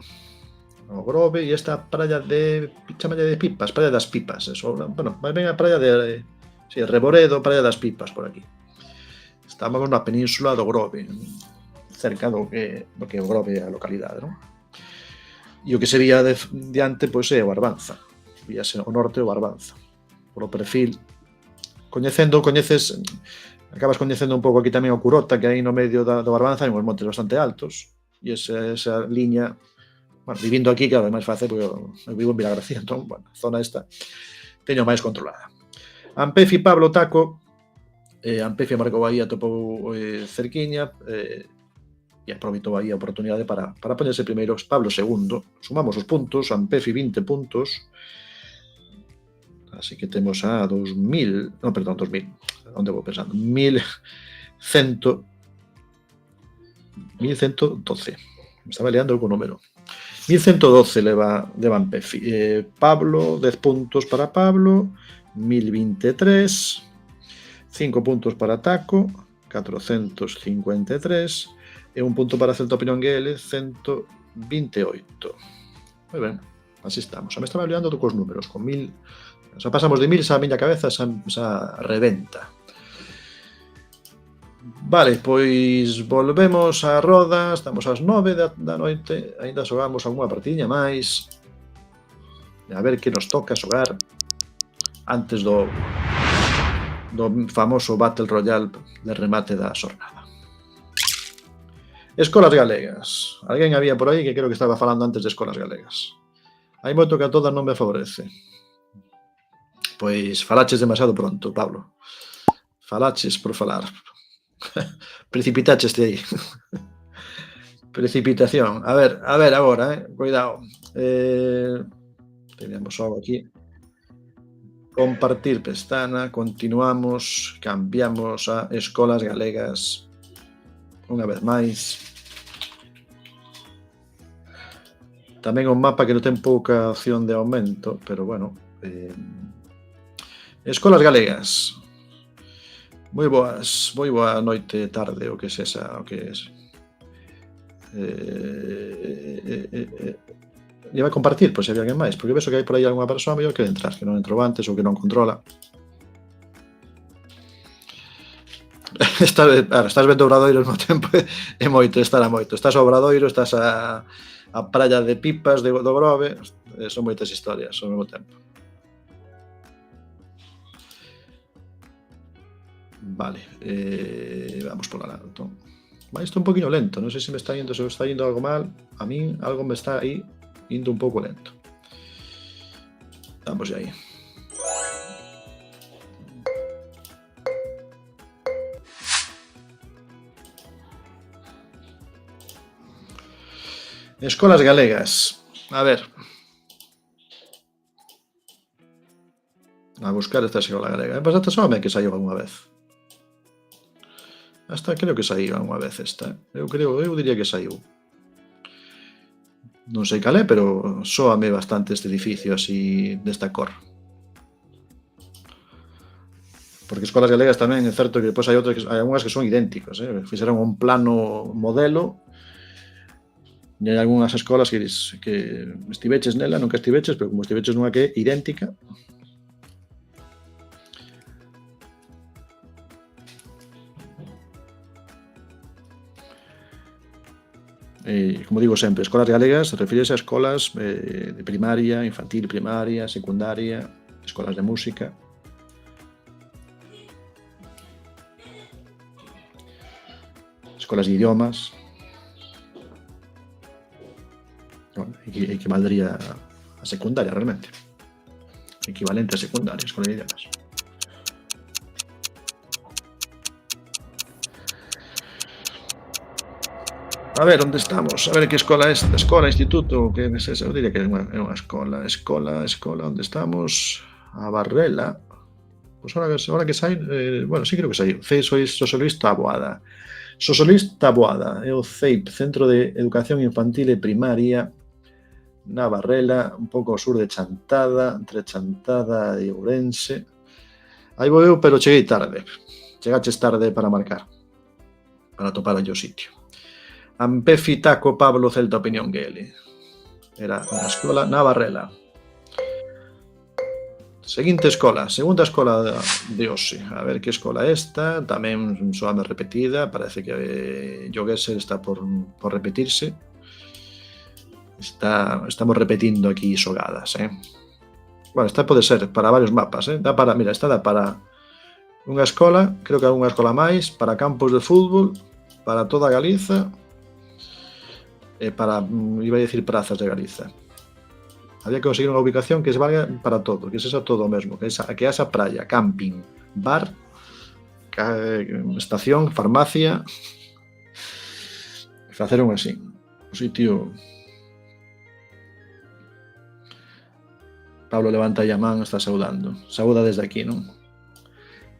O Grove e esta praia de, chamalle de Pipas, praia das Pipas, eso, bueno, máis ben a praia de, sí, Reboredo, praia das Pipas, por aquí. Estábamos na península do Grove, cerca do que o Grove é a localidade, non? E o que se vía diante, pois, é o Barbanza. Víase o norte o Barbanza. Polo perfil, acabas coñecendo un pouco aquí tamén o Curota, que aí no medio do Barbanza hai uns montes bastante altos, e esa liña, bueno, vivindo aquí, claro, é máis fácil, porque eu vivo en Vilagarcía, entón, bueno, a zona esta teño máis controlada. Ampefi, Pablo, Taco, Ampefi marcou aí, atopou cerquiña, e aproveitou aí a oportunidade para poñerse primeiros. Pablo segundo, sumamos os puntos, Ampefi 20 puntos, así que temos a 2000, non, perdón, 2000, onde vou pensando, 1112, me estaba liando algún número. 1112 leva Ampefi. Pablo, 10 puntos para Pablo, 1023, 5 puntos para Taco, 453, e un punto para Celta Opinión GL, 128. Moi ben, así estamos. Me estaba liando cos números, con 1000, xa pasamos de 1000, xa a miña cabeza xa reventa. Vale, pois volvemos á roda, estamos ás 9 da noite, aínda xogamos algunha partidiña máis, a ver que nos toca xogar antes do famoso Battle Royale de remate da xornada. Escolas galegas. Alguén había por aí que creo que estaba falando antes de escolas galegas. Hai moito que a todas non me favorece. Pois falaches demasiado pronto, Pablo. Falaches por falar. Precipitaches aí. Precipitación. A ver agora, cuidado. Teníamos algo aquí. Compartir pestana, continuamos, cambiamos a escolas galegas unha vez máis. Tamén un mapa que non ten pouca opción de aumento, pero bueno. Escolas galegas. Moi boa noite, tarde, o que sexa, o que es. E vai compartir, pois se hai alguén máis, porque vexo que hai por aí algunha persoa mellor que entrar, que non entrou antes ou que non controla. Estás vendo Obradoiro no tempo, é moito, estará moito. Estás ao Obradoiro, estás a praia de Pipas do Grove, son moitas historias ao mesmo tempo. Vale, vamos por la entón. Vai isto un poquinho lento, non sei se me está indo algo mal, a min algo me está aí indo un pouco lento. Vamos aí. Escolas galegas. A ver. A buscar esta escola galega. Esta soame que saiu algunha vez. Esta creo que saiu algunha vez esta. Eu diría que saiu. Non sei cal é, pero soame bastante este edificio así desta cor. Porque escolas galegas tamén é certo que depois hai algunhas que son idénticas, fixeron un plano modelo. E hai algunhas escolas que estiveches nela, nunca estiveches, pero como estiveches nunha que é idéntica. Como digo sempre, escolas galegas refírese a escolas de primaria, infantil, primaria, secundaria, escolas de música. Escolas de idiomas. Bueno, equivaldría a secundaria realmente. Equivalente a secundaria, escola de idiomas. A ver, onde estamos? A ver que escola é esta? Escola, instituto, que é esa? Eu diría que é unha escola. Escola, onde estamos? A Barrela. Pois ahora que sai, bueno, sí creo que saiu. Sois Sosolís Taboada. Sosolís Taboada é o CEIP, Centro de Educación Infantil e Primaria, na Barrela, un pouco ao sur de Chantada, entre Chantada e Ourense. Aí vou eu, pero cheguei tarde. Chegaches tarde para marcar, para topar o sitio. Ampefi Taco Pablo Celta Opinión GL. Era unha escola na Barrela. Seguinte escola, segunda escola de hoxe. A ver que escola é esta. Tamén soame repetida. Parece que Llogueser está por repetirse. Estamos repetindo aquí xogadas, Bueno, esta pode ser para varios mapas, esta dá para unha escola, creo que hai unha escola máis, para campos de fútbol, para toda Galiza, e para, iba a dicir, prazas de Galiza. Había que conseguir unha ubicación que se valga para todo, que sexa todo o mesmo, que haxa praia, camping, bar, estación, farmacia, facer un así, un sitio. Pablo levanta a man, está saudando. Sauda desde aquí, non?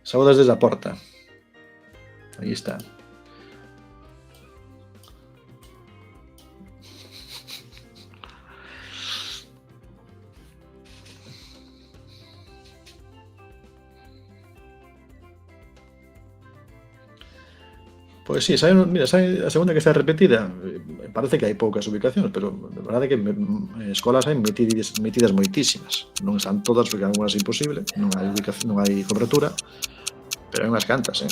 Saudas desde a porta. Aí está. Pois sí, sai a segunda que está repetida. Parece que hai poucas ubicacións, pero a verdade é que escolas hai metidas moitísimas. Non están todas, porque algunhas é imposible, non hai ubicación, non hai cobertura, pero hai unhas cantas,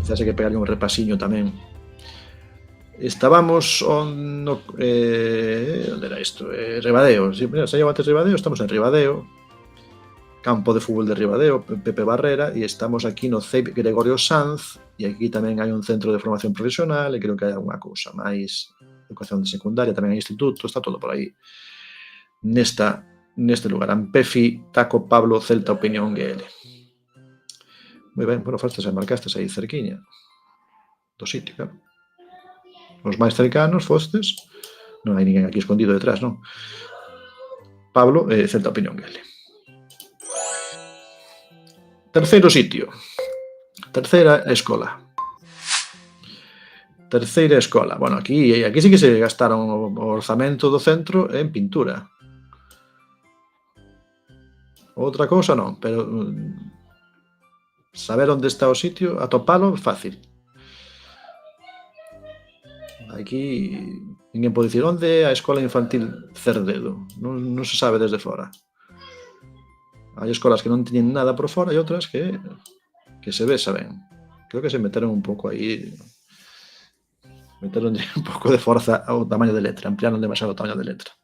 Quizás hai que pegarle un repasiño tamén. Estábamos onde era isto? Ribadeo. Sí, xa antes Ribadeo, estamos en Ribadeo. Campo de fútbol de Ribadeo, Pepe Barrera, e estamos aquí no CEIP Gregorio Sanz, e aquí tamén hai un centro de formación profesional, e creo que hai alguna cousa máis, educación de secundaria, tamén hai instituto, está todo por aí. Neste lugar, Ampefi Taco Pablo Celta Opinión GL. Moi ben, bueno, fastes e marcastes aí cerquiña do sitio, claro. Os máis cercanos fostes, non hai ninguén aquí escondido detrás, non? Pablo Celta Opinión GL. Terceiro sitio. Terceira escola. Bueno, aquí sí que se gastaron o orzamento do centro en pintura. Outra cousa non, pero saber onde está o sitio, atopalo, fácil. Aquí ninguén pode dicir onde é a escola infantil Cerdedo. Non se sabe desde fora. Hai escolas que non teñen nada por fora e outras que se ve, saben. Creo que se meteron un pouco aí, meteron un pouco de forza ao tamaño de letra, ampliaron demasiado o tamaño de letra.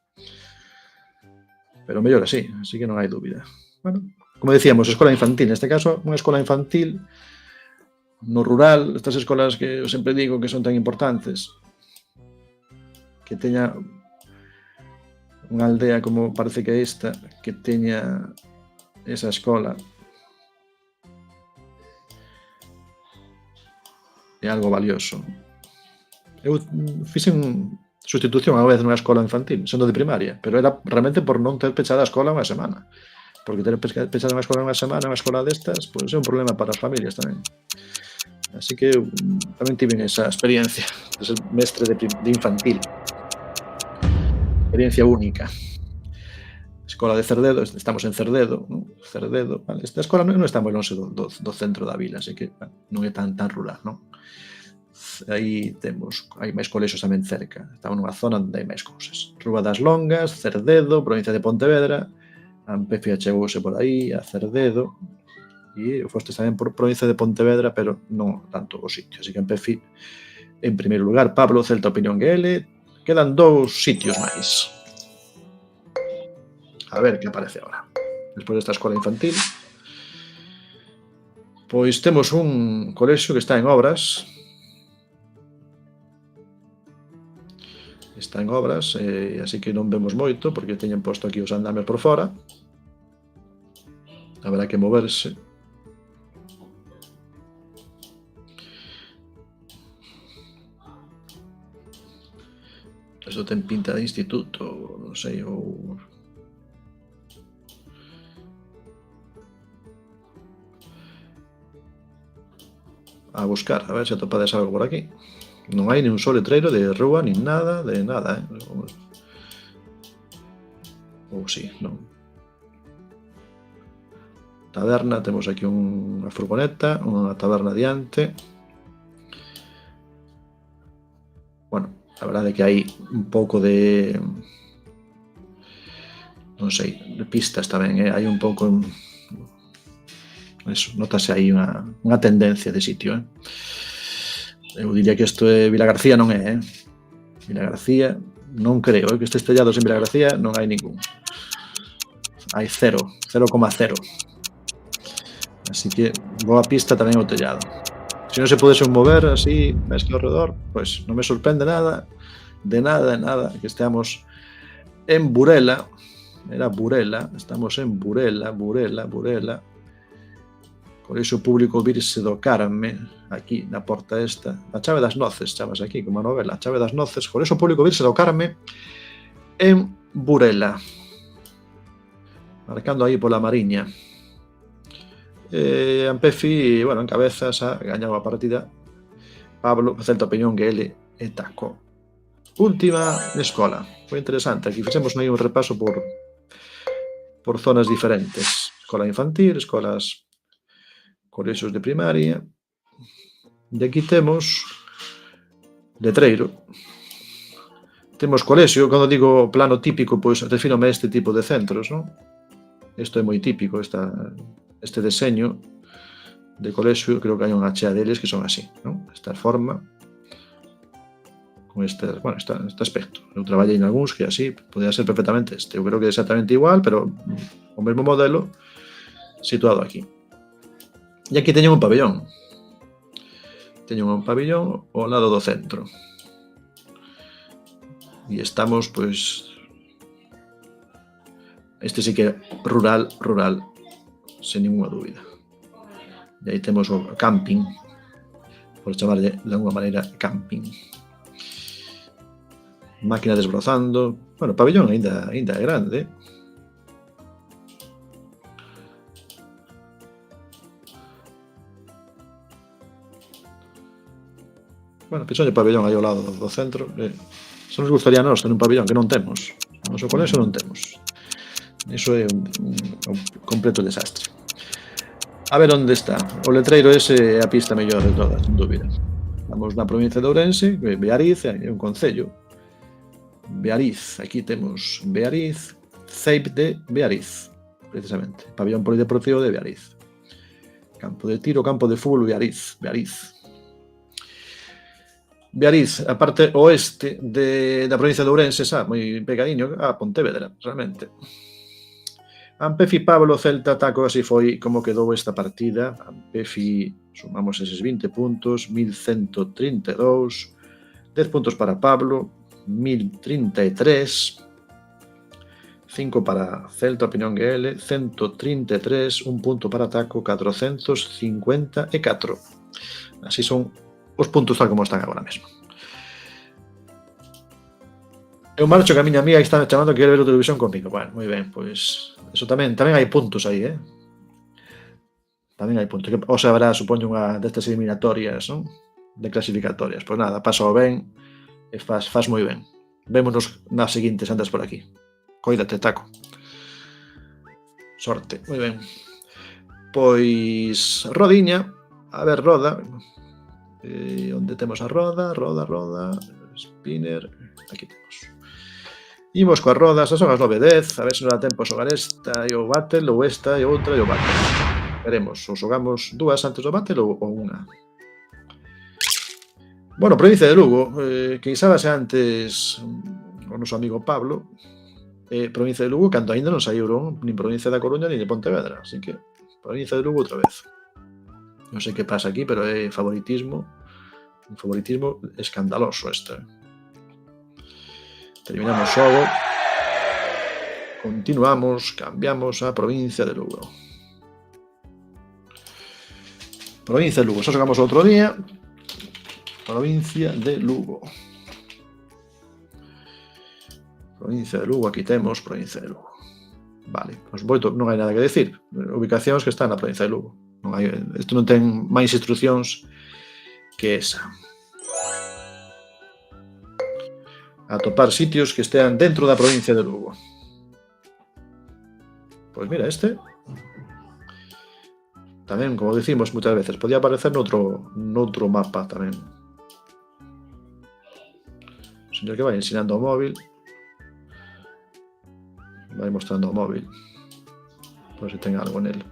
Pero mellor así que non hai dúbida. Bueno, como decíamos, escola infantil, neste caso, unha escola infantil no rural, estas escolas que eu sempre digo que son tan importantes, que teña unha aldea como parece que é esta, que teña esa escola, é algo valioso. Eu fixen sustitución a vez nunha escola infantil, sendo de primaria, pero era realmente por non ter pechada a escola unha semana, porque ter pechada unha escola unha semana, unha escola destas, pois é un problema para as familias tamén. Así que eu tamén tive esa experiencia de ser mestre de infantil. Experiencia única. Escola de Cerdedo, estamos en Cerdedo, vale. Esta escola non está moi longe do centro da vila, así que non é tan rural, non? Aí hai máis colexios tamén cerca, estamos nunha zona onde hai máis cousas. Rúa das Longas, Cerdedo, provincia de Pontevedra, Ampefi achegouse por aí, a Cerdedo. e fostes tamén por provincia de Pontevedra, pero non tanto o sitio. Así que empecé en primeiro lugar Pablo, Celta Opinión GL. Quedan 2 sitios máis. A ver que aparece agora. Despois desta escola infantil, pois temos un colexio que está en obras. Está en obras, así que non vemos moito, porque teñen posto aquí os andames por fora. Habrá que moverse. Isto ten pinta de instituto, non sei, ou... A buscar, a ver se atopades algo por aquí. Non hai nin un só letreiro de rúa, nin nada, de nada, Ou si, non. Taberna, temos aquí unha furgoneta, unha taberna diante. Bueno, a verdade é que hai un pouco de... non sei, de pistas tamén, hai un pouco... Eso, notase aí unha tendencia de sitio, Eu diría que isto é Vilagarcía, non é, Vilagarcía, non creo, que estes tellados en Vilagarcía non hai ningún. Hai 0,0. Así que boa pista tamén o tellado. Se non se podese mover así, ves que ao redor, pois non me sorprende nada, de nada, que esteamos en Burela. Era Burela, estamos en Burela. Colexio Público Virse do Carme, aquí na porta esta, a Chave das Noces, chamas aquí, como a novela, a Chave das Noces, Colexio Público Virse do Carme, en Burela, marcando aí pola Mariña. Ampefi, bueno, en cabezas, gañaba a partida Pablo, Celta Opinión GL e Taco. Última escola, foi interesante, aquí fixemos aí un repaso por zonas diferentes, escola infantil, escolas... colexios de primaria, e aquí temos letreiro, temos colexio. Cando digo plano típico, pois refírome a este tipo de centros, non? Isto é moi típico, este deseño de colexio, creo que hai unha chea deles que son así, non? Esta forma, con este aspecto. Eu traballei en algúns que así, podía ser perfectamente este. Eu creo que é exactamente igual, pero o mesmo modelo situado aquí. E aquí teño un pabellón. Teño un pabellón ao lado do centro. E estamos, pois... Este sí que é rural, sen ninguna dúbida. E aí temos o camping, por chamarlle de alguma maneira camping. Máquina desbrozando. Bueno, o pabellón ainda é grande, Bueno, pensou o pabellón aí ao lado do centro. Só nos gustaría a nós ter un pabellón que non temos. O noso colexio non temos. Iso é un completo desastre. A ver onde está. O letreiro ese é a pista mellor de todas, sen dúbida. Estamos na provincia de Ourense, Beariz, é un concello. Beariz, aquí temos Beariz, CEIP de Beariz, precisamente. Pabellón polideportivo de Beariz. Campo de tiro, campo de fútbol, Beariz. Beariz, a parte oeste da provincia de Ourense, moi pegadiño a Pontevedra, realmente. Ampefi, Pablo, Celta, Taco, así foi como quedou esta partida. Ampefi, sumamos eses 20 puntos, 1132, 10 puntos para Pablo, 1033, 5 para Celta Opinión GL, 133, un punto para Taco, 454. Así son os puntos tal como están agora mesmo. Eu marcho que a miña amiga está chamando que quere ver a televisión comigo. Bueno, moi ben, pois eso tamén hai puntos aí, Tamén hai puntos. O sea, habrá, supoño, unha destas eliminatorias, non? De clasificatorias. Pois nada, paso ben e faz moi ben. Vémonos nas seguintes andas por aquí. Coídate, Taco. Sorte, moi ben. Pois rodiña, a ver, roda. Onde temos a roda, spinner, aquí temos. Imos coas rodas, son as 9:10, a ver se non dá tempo a xogar esta e o battle, ou esta e outra e o battle. Veremos, ou xogamos dúas antes do Battle ou unha. Bueno, provincia de Lugo, que sábase antes o noso amigo Pablo, provincia de Lugo, cando aínda non saíron nin provincia da Coruña nin de Pontevedra, así que provincia de Lugo outra vez. Non sei que pasa aquí, pero é favoritismo, un favoritismo escandaloso este. Terminamos o xogo, continuamos, cambiamos a provincia de Lugo. Provincia de Lugo, xa xogamos outro día. Provincia de Lugo. Provincia de Lugo, aquí temos provincia de Lugo. Vale, pois non hai nada que decir. Ubicacións que están na provincia de Lugo. Isto non ten máis instruccións que esa. Atopar sitios que estean dentro da provincia de Lugo. Pois mira, este tamén, como dicimos moitas veces, podía aparecer noutro mapa tamén. O señor que vai ensinando o móvil, vai mostrando o móvil, por se ten algo nel.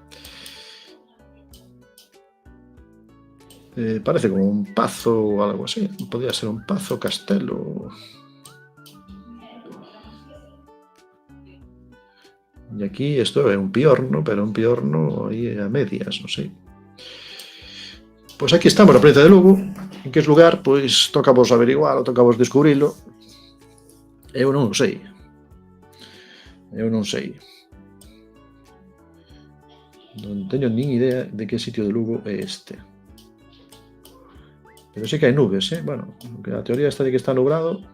Parece como un pazo ou algo así. Podría ser un pazo, castelo. E aquí isto é un piorno, pero un piorno aí a medias, non sei. Pois aquí estamos na provincia de Lugo. En que lugar, pois tocamos averigualo, tocamos descubrilo. Eu non sei. Non teño nin idea de que sitio de Lugo é este. Pero sí que hai nubes, Bueno, a teoría está de que está nublado.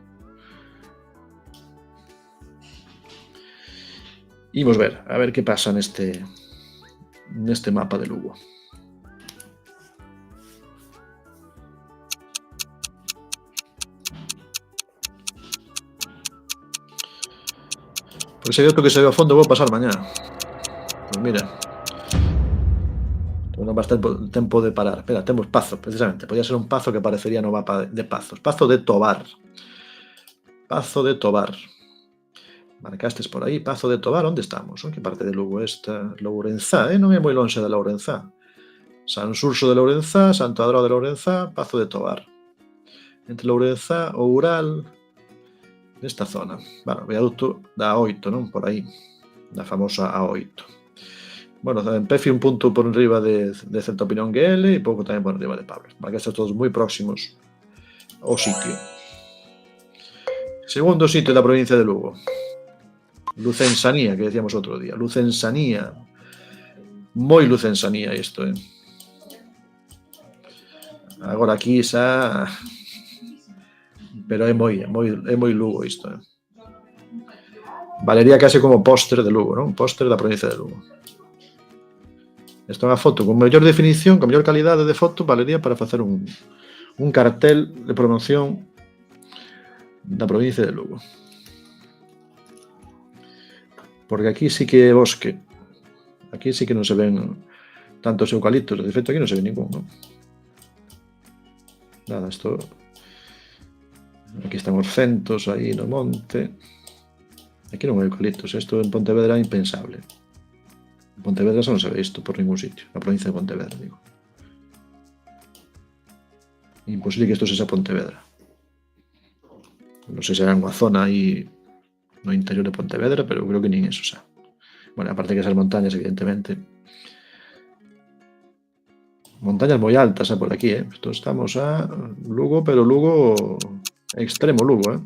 Imos ver, a ver que pasa neste mapa de Lugo. Porque se outro que se ve ao fondo vou pasar mañá. Pois mira. Non bastante tempo de parar. Espera, temos Pazo, precisamente. Podía ser un Pazo que aparecería no mapa de Pazos. Pazo de Tobar. Marcastes por aí, Pazo de Tobar, onde estamos? En que parte de Lugo esta? Lourenzá, non é moi lonxe de Lourenzá. San Surso de Lourenzá, Santo Adró de Lourenzá, Pazo de Tobar. Entre Lourenzá, Oural, nesta zona. Bueno, viaducto da A8, non? Por aí, da famosa A8. Bueno, en Pefi un punto por enriba de Celta Opinión GL e pouco tamén por enriba de Pablo. Marcastes todos moi próximos ao sitio. Segundo sitio da provincia de Lugo. Lucensanía, que decíamos outro día. Lucensanía. Moi lucensanía isto, Agora aquí xa... Pero é moi Lugo isto, Valería case como póster de Lugo, non? Póster da provincia de Lugo. Esta é unha foto con mellor definición, con mellor calidade de foto, valería para facer un cartel de promoción da provincia de Lugo. Porque aquí sí que é bosque. Aquí sí que non se ven tantos eucaliptos. De feito, aquí non se ve ningún, non? Nada, isto... Aquí están os centos aí no monte. Aquí non hai eucaliptos. Isto en Pontevedra é impensable. En Pontevedra xa non se ve isto por ningún sitio. Na provincia de Pontevedra, digo. Imposible que isto sexa Pontevedra. Non sei se era unha zona aí no interior de Pontevedra, pero creo que nin eso xa. Bueno, aparte que esas montañas, evidentemente. Montañas moi altas, por aquí, Esto estamos a Lugo, pero Lugo... Extremo Lugo,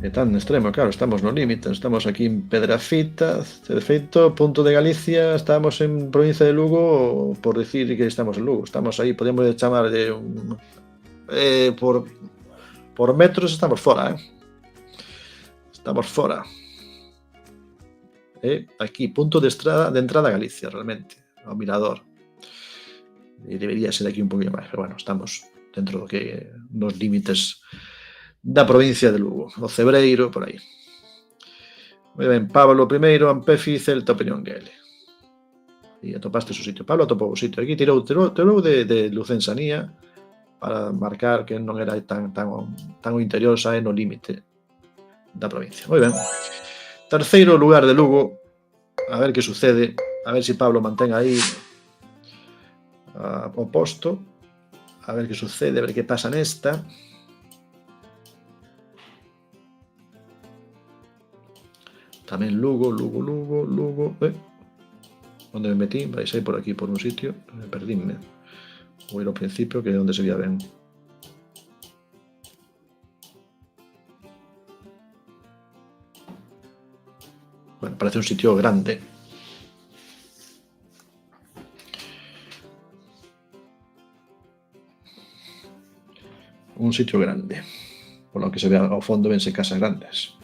É tan extremo, claro, estamos no límite, estamos aquí en Pedrafita, de feito, punto de Galicia, estamos en provincia de Lugo, por decir que estamos en Lugo, estamos aí, podemos chamar de por metros estamos fora, Estamos fora. Aquí, punto de entrada a Galicia, realmente, ao mirador. E debería ser aquí un poquinho máis, pero bueno, estamos dentro do que nos límites da provincia de Lugo, o Cebreiro, por aí. Moi ben, Pablo I, Ampefi, Celta Opinión GL. E atopaste o sitio. Pablo atopou o sitio. Aquí tirou de Lucensanía para marcar que non era tan o interior, xa é no límite da provincia. Moi ben. Terceiro lugar de Lugo, a ver que sucede, a ver se Pablo mantén aí o posto, a ver que sucede, a ver que pasa nesta. Tamén Lugo. Onde me metí? Vais aí por aquí, por un sitio, perdínme. Vou ir ao principio, que é onde se vía ben. Bueno, parece un sitio grande. Un sitio grande. Por lo que se ve ao fondo, vense casas grandes.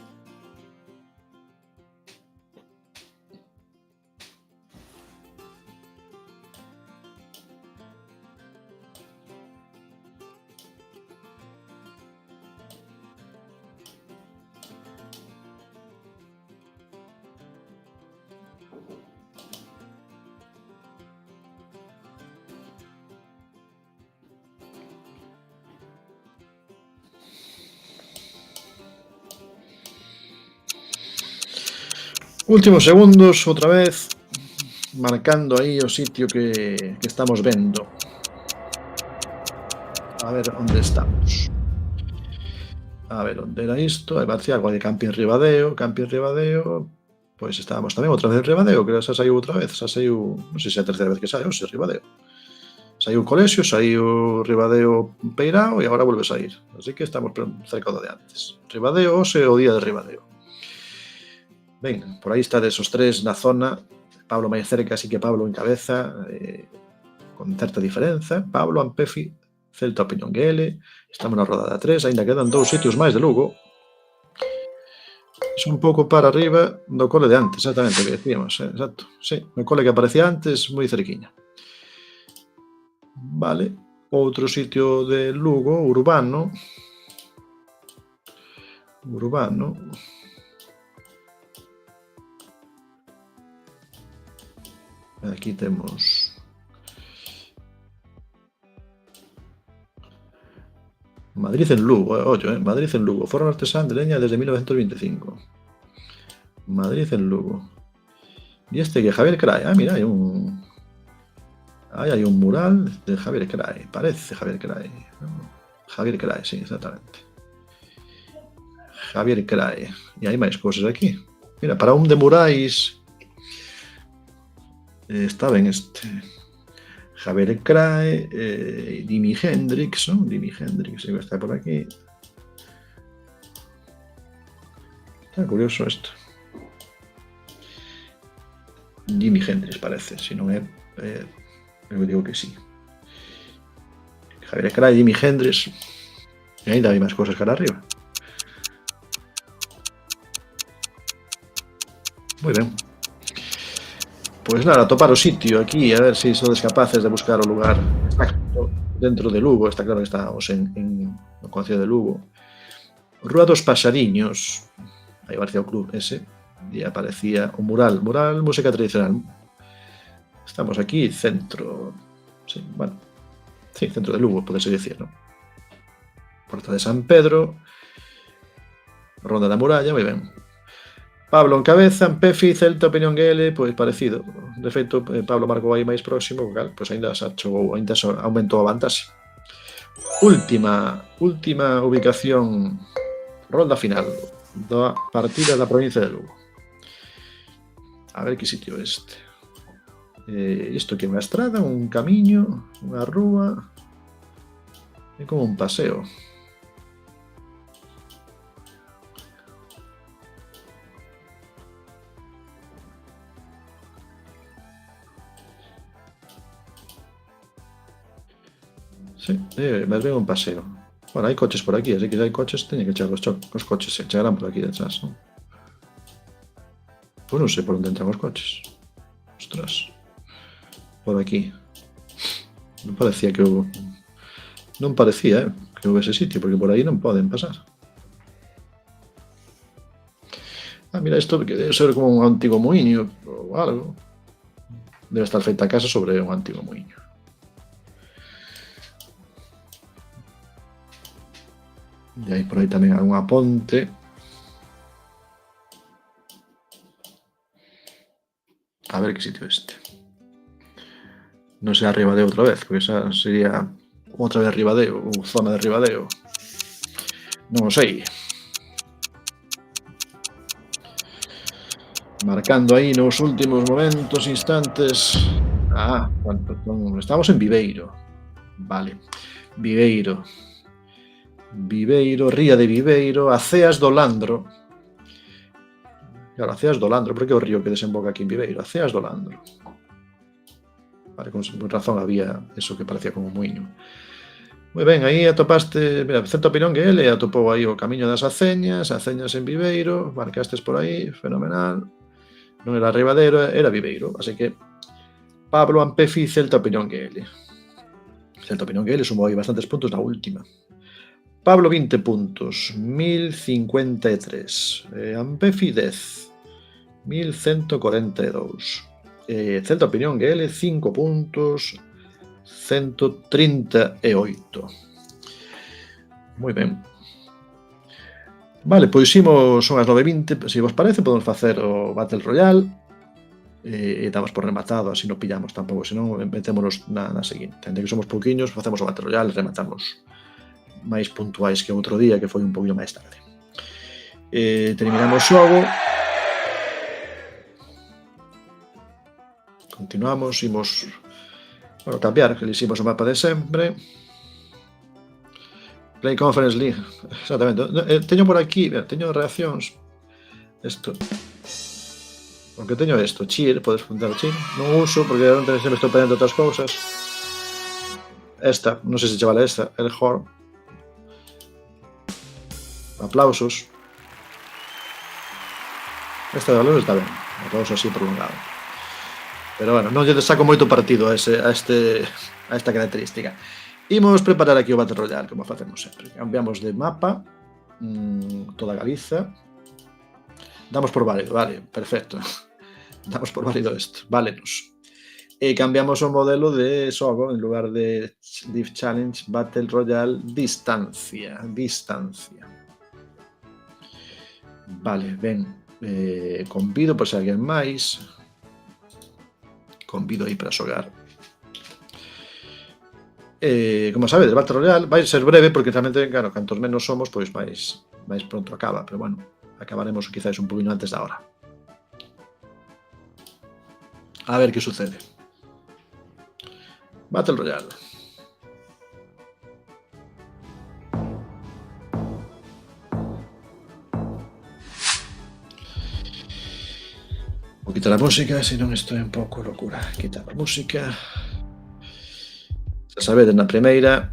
Últimos segundos, outra vez, marcando aí o sitio que estamos vendo. A ver onde estamos. A ver onde era isto. Aí parecía algo de Camping Ribadeo. Pois estábamos tamén outra vez en Ribadeo, que xa saiu outra vez. Xa saiu, non sei se é a terceira vez que sai, ou se Ribadeo. Saiu o colexio, saiu Ribadeo Peirao e agora volve a sair. Así que estamos cerca do de antes. Ribadeo, hoxe o día de Ribadeo. Ben, por aí estades os tres na zona. Pablo máis cerca, así que Pablo encabeza con certa diferenza. Pablo, Ampefi, Celta, Peñonguele. Estamos na rodada 3, aínda quedan 2 sitios máis de Lugo. É un pouco para arriba do cole de antes, exactamente o que decíamos, exacto. Sí, o cole que aparecía antes, moi cerquiña. Vale, outro sitio de Lugo, urbano. Aquí temos Madrid en Lugo, ollo, Madrid en Lugo, forno artesán de leña desde 1925. Madrid en Lugo. E este que Javier Cray, mira, hai un mural de Javier Cray, parece Javier Cray. Javier Cray, sí, exactamente. Javier Cray. E hai máis cousas aquí. Mira, para un de murais está ben este Javier Cray, Jimi Hendrix, ¿no? Jimi Hendrix está por aquí. Está curioso esto. Jimi Hendrix parece, se non é, eu digo que sí. Javier Cray, Jimi Hendrix. E ainda hai máis cousas cara arriba. Moi ben. Pois nada, topar o sitio aquí, a ver se sodes capaces de buscar o lugar exacto dentro de Lugo. Está claro que estamos no concello de Lugo. Rúa dos Paxariños, aí aparecía o club ese, e aparecía o mural música tradicional. Estamos aquí, centro, sí, bueno, sí, centro de Lugo, podese dicir, non? Porta de San Pedro, Ronda da Muralla, moi ben. Pablo encabeza, Ampefi, Celta, Peñonguele, pois parecido. De feito, Pablo marcou aí máis próximo, pois ainda se achou, ainda aumentou a vantaxe. Última ubicación, rolda final da partida da provincia de Lugo. A ver que sitio é este. Isto que é unha estrada, un camiño, unha rúa, é como un paseo. Sí, máis ben un paseo. Bueno, hai coches por aquí, así que se hai coches, teñen que chegar os coches, se chegarán por aquí detrás, non? Pois non sei por onde entran os coches. Ostras. Por aquí. Non parecía que houvese sitio, porque por aí non poden pasar. Mira, isto que debe ser como un antigo muiño ou algo. Debe estar feita a casa sobre un antigo muiño. E hai por aí tamén algunha ponte. A ver que sitio é este. Non sei arriba de outra vez, porque esa sería outra vez Ribadeo, ou zona de Ribadeo. Non o sei. Marcando aí nos últimos momentos, instantes. Estamos en Viveiro. Vale. Viveiro. Viveiro, Ría de Viveiro, Aceas do Landro. Claro, Aceas do Landro, porque é o río que desemboca aquí en Viveiro. Aceas do Landro. Vale, con razón había eso que parecía como un muiño. Moi ben, aí atopaste, mira, Centro Opinión que ele atopou aí o camiño das Aceñas en Viveiro, marcastes por aí, fenomenal. Non era Ribadero, era Viveiro, así que Pablo Ampefi, Celta Opinión que ele. Celta Opinión que ele sumou aí bastantes puntos na última. Pablo 20 puntos, 1053. Ampefi 10, 1142. Celta Opinión que ele 5 puntos, 138. Moi ben. Vale, pois imos, son as 9:20, se vos parece podemos facer o Battle Royale e damos por rematado, así non pillamos tampouco, senón metémonos na seguinte. Ente que somos pouquiños, facemos o Battle Royale e rematamos máis puntuais que outro día, que foi un poquinho máis tarde. Terminamos o xogo. Continuamos, imos cambiar, que liximos o mapa de sempre. Play Conference League, exactamente. Teño por aquí, teño reaccións. Isto. Porque teño isto, cheer, podes apuntar o cheer. Non uso porque sempre estou pedindo outras cousas. Esta, non sei se che vale esta, el Horn. Aplausos. Esta de valor está ben, aplauso así prolongado. Pero bueno, non lle saco moito partido a esta característica. Imos preparar aquí o Battle Royale, como facemos sempre. Cambiamos de mapa, toda Galiza. Damos por válido, vale, perfecto. Damos por válido isto, válenos. E cambiamos o modelo de xogo, en lugar de Div Challenge, Battle Royale, distancia. Vale, ben. Convido por se alguén máis. Convido aí para xogar. Como sabedes, Battle Royale vai ser breve porque realmente, claro, cantos menos somos, pois máis pronto acaba, pero bueno, acabaremos quizás un poquinho antes da hora. A ver que sucede. Battle Royale. Vou quitar a música, senón isto é un pouco locura. Quitar a música. Xa sabedes, na primeira,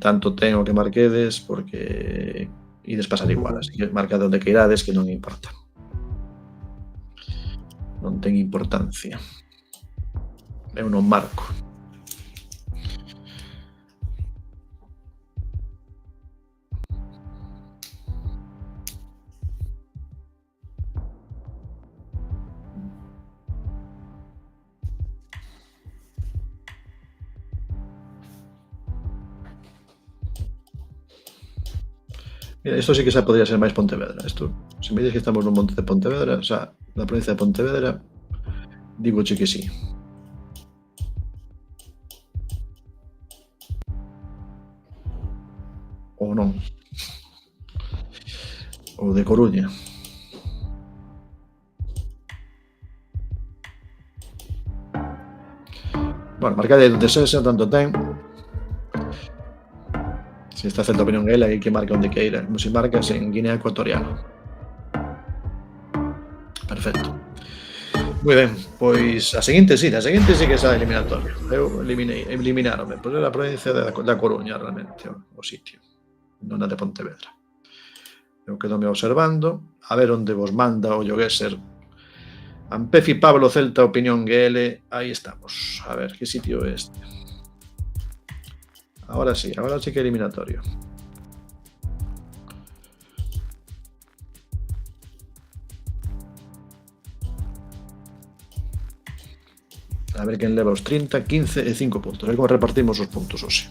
tanto ten o que marquedes, porque ides pasar igual, así que marcad onde que irades, que non importa. Non ten importancia. Eu non marco. Mira, isto sí que xa podría ser máis Pontevedra. Isto, se me dices que estamos nun monte de Pontevedra, xa, na provincia de Pontevedra, digoche que sí. Ou non. Ou de Coruña. Bueno, marcade onde sexa, tanto ten. Se está Celta Opinión Gaela, hai que marca onde queira. Como se marcas en Guinea Ecuatorial. Perfecto. Moi ben, pois a seguinte sí que xa eliminatoria. Eu eliminárome, pois era a provincia da Coruña realmente, o sitio, non a de Pontevedra. Eu quedome observando, a ver onde vos manda o Yogueser. Ampefi Pablo Celta Opinión GL, aí estamos. A ver, que sitio é este? Ahora sí que eliminatorio. A ver quen leva os 30, 15 e 5 puntos. A ver como repartimos os puntos hoxe.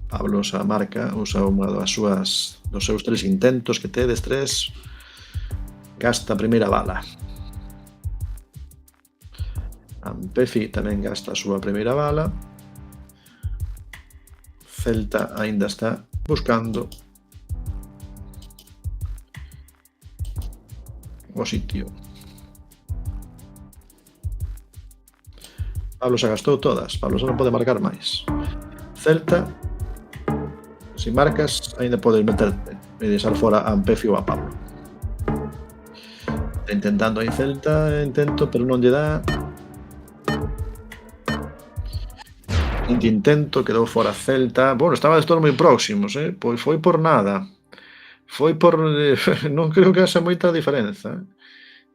Pablo xa marca, usa unha dos seus 3 intentos que tedes, 3, gasta a primeira bala. Ampefi tamén gasta a súa primeira bala. Celta aínda está buscando o sitio. Pablo xa gastou todas, Pablo xa non pode marcar máis. Celta, se marcas, aínda podes meterte e deixar fora a Ampefi ou a Pablo. Intentando aí Celta, pero non lle dá. Intento, quedou fora Celta. Bueno, estaba todos moi próximos, pois foi por nada. Foi por... non creo que haxa moita diferenza.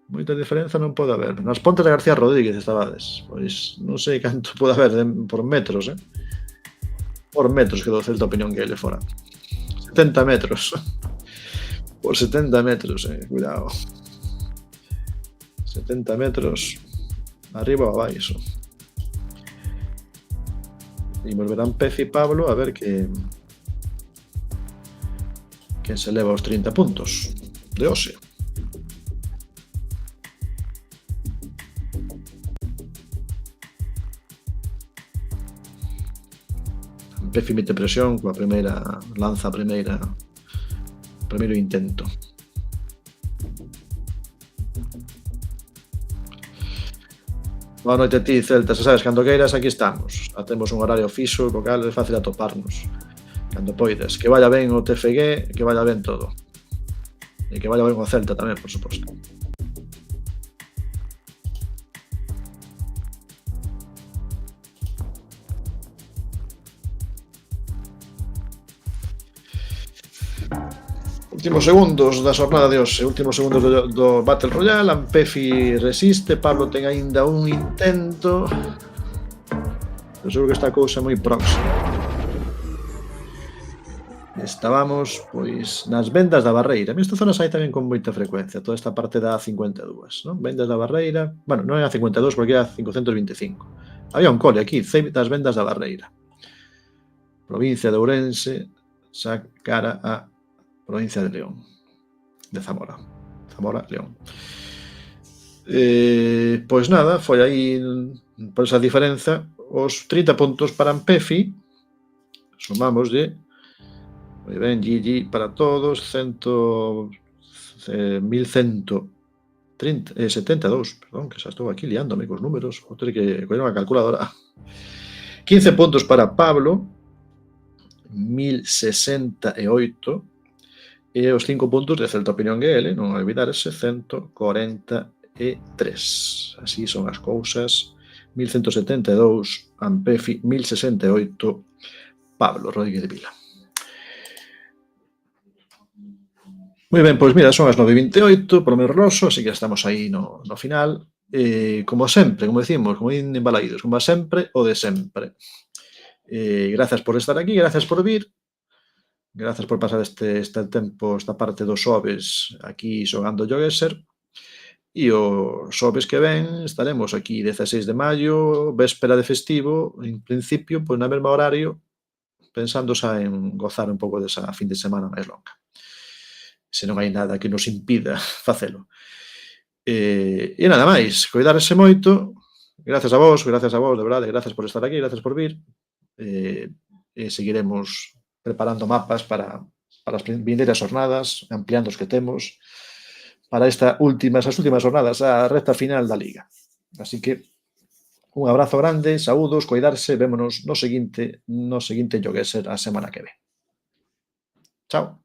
Moita diferenza non pode haber. Nas Pontes de García Rodríguez estabades. Pois non sei canto pode haber por metros, Por metros quedou Celta Opinión que ele fora. 70 metros. Por 70 metros, cuidado. 70 metros arriba ou abaixo. E volverán Pez e Pablo a ver quen se leva os 30 puntos de hoxe. Pez mete presión coa primeira, lanza a primeiro intento. Boa noite a ti, Celta, se sabes, cando queiras aquí estamos. Temos un horario fixo, co cal é fácil atoparnos. Cando poides. Que vaya ben o TFG, que vaya ben todo. E que vaya ben o Celta tamén, por suposto. Últimos segundos da xornada de hoxe, últimos segundos do Battle Royale. Ampefi resiste, Pablo ten aínda un intento, pero seguro que está a cousa moi próxima. Estábamos, pois, nas vendas da Barreira. Esta zona sai tamén con moita frecuencia, toda esta parte da A52, non? Vendas da Barreira, bueno, non é a 52 porque é a 525. Había un cole aquí, das vendas da Barreira. Provincia de Ourense, xa cara a provincia de León, de Zamora, León. Pois nada, foi aí por esa diferenza os 30 puntos para Ampefi. Sumamoslle, moi ben, GG para todos, 1172, perdón, que xa estou aquí liándome cos números, vou ter que coller unha calculadora. 15 puntos para Pablo, 1068, e os 5 puntos de Celta Opinión GL, non olvidarse, 143. Así son as cousas. 1172 Ampefi, 1068 Pablo Rodríguez de Vila. Moi ben, pois mira, son as 9:28 polo meu reloxo, así que estamos aí no final. Como sempre, como decimos, como din en Balaídos, como sempre o de sempre. Grazas por estar aquí, grazas por vir. Grazas por pasar este tempo, esta parte dos xoves aquí xogando Jogeser. E o xoves que ven estaremos aquí 16 de maio, véspera de festivo, en principio, pois na mesma horario, pensando xa en gozar un pouco desa fin de semana máis longa. Se non hai nada que nos impida facelo. E nada máis, coidarse moito. Grazas a vos, de verdade, grazas por estar aquí, grazas por vir. E seguiremos preparando mapas para as vindeiras jornadas, ampliando os que temos, para esas últimas jornadas, a recta final da Liga. Así que, un abrazo grande, saúdos, coidarse, vémonos no seguinte Jogeser a semana que ven. Chao.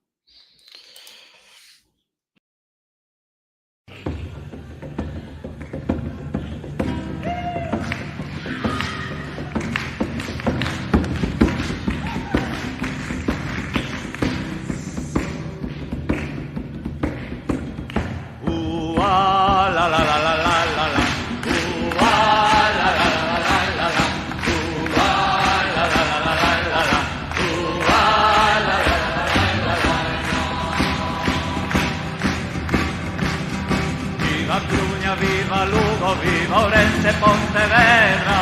Viva Lugo, viva Ourense, Pontevedra,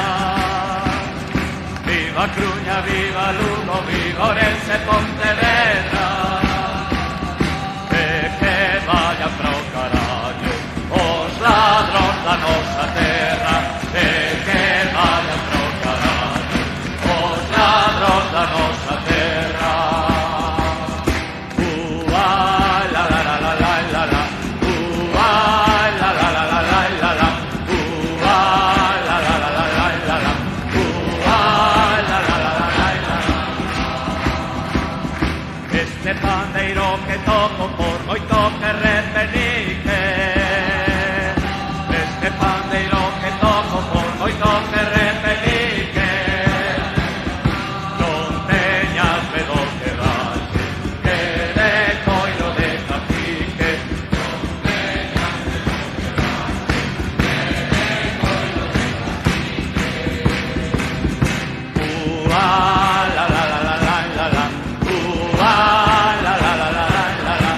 viva Viva Cruña, viva Lugo, viva Ourense, Pontevedra. Que vayan para o carallo os ladróns da nosa terra. Que vayan para o carallo os ladróns da nosa terra. La la la la la la la. La la la la la la la. La la la la la la la. La la la la la la. Este pandeiro que toco por moito que repenique. Este pandeiro que toco por moito que repenique. Non teñas medo que raxe, que de coiro de cacique. Non teñas medo que raxe, que de coiro de cacique. La la la la la la la la. La la la la la la la la.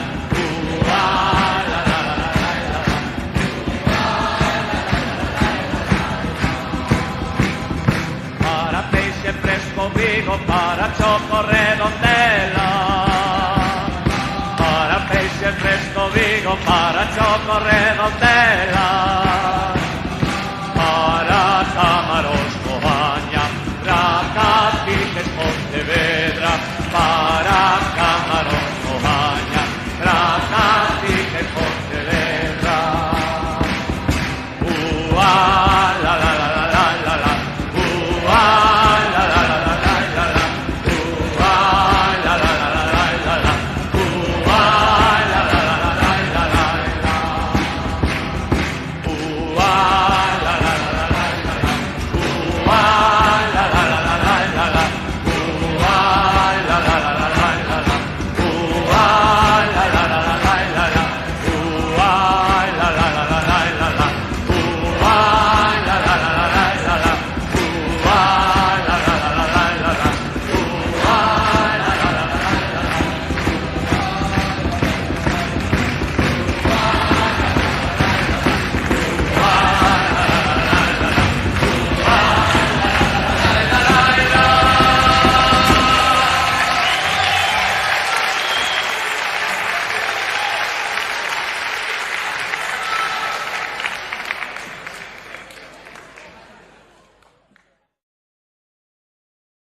Para peixe fresco Vigo, para choco Redondela. Para peixe fresco Vigo, para choco Redondela.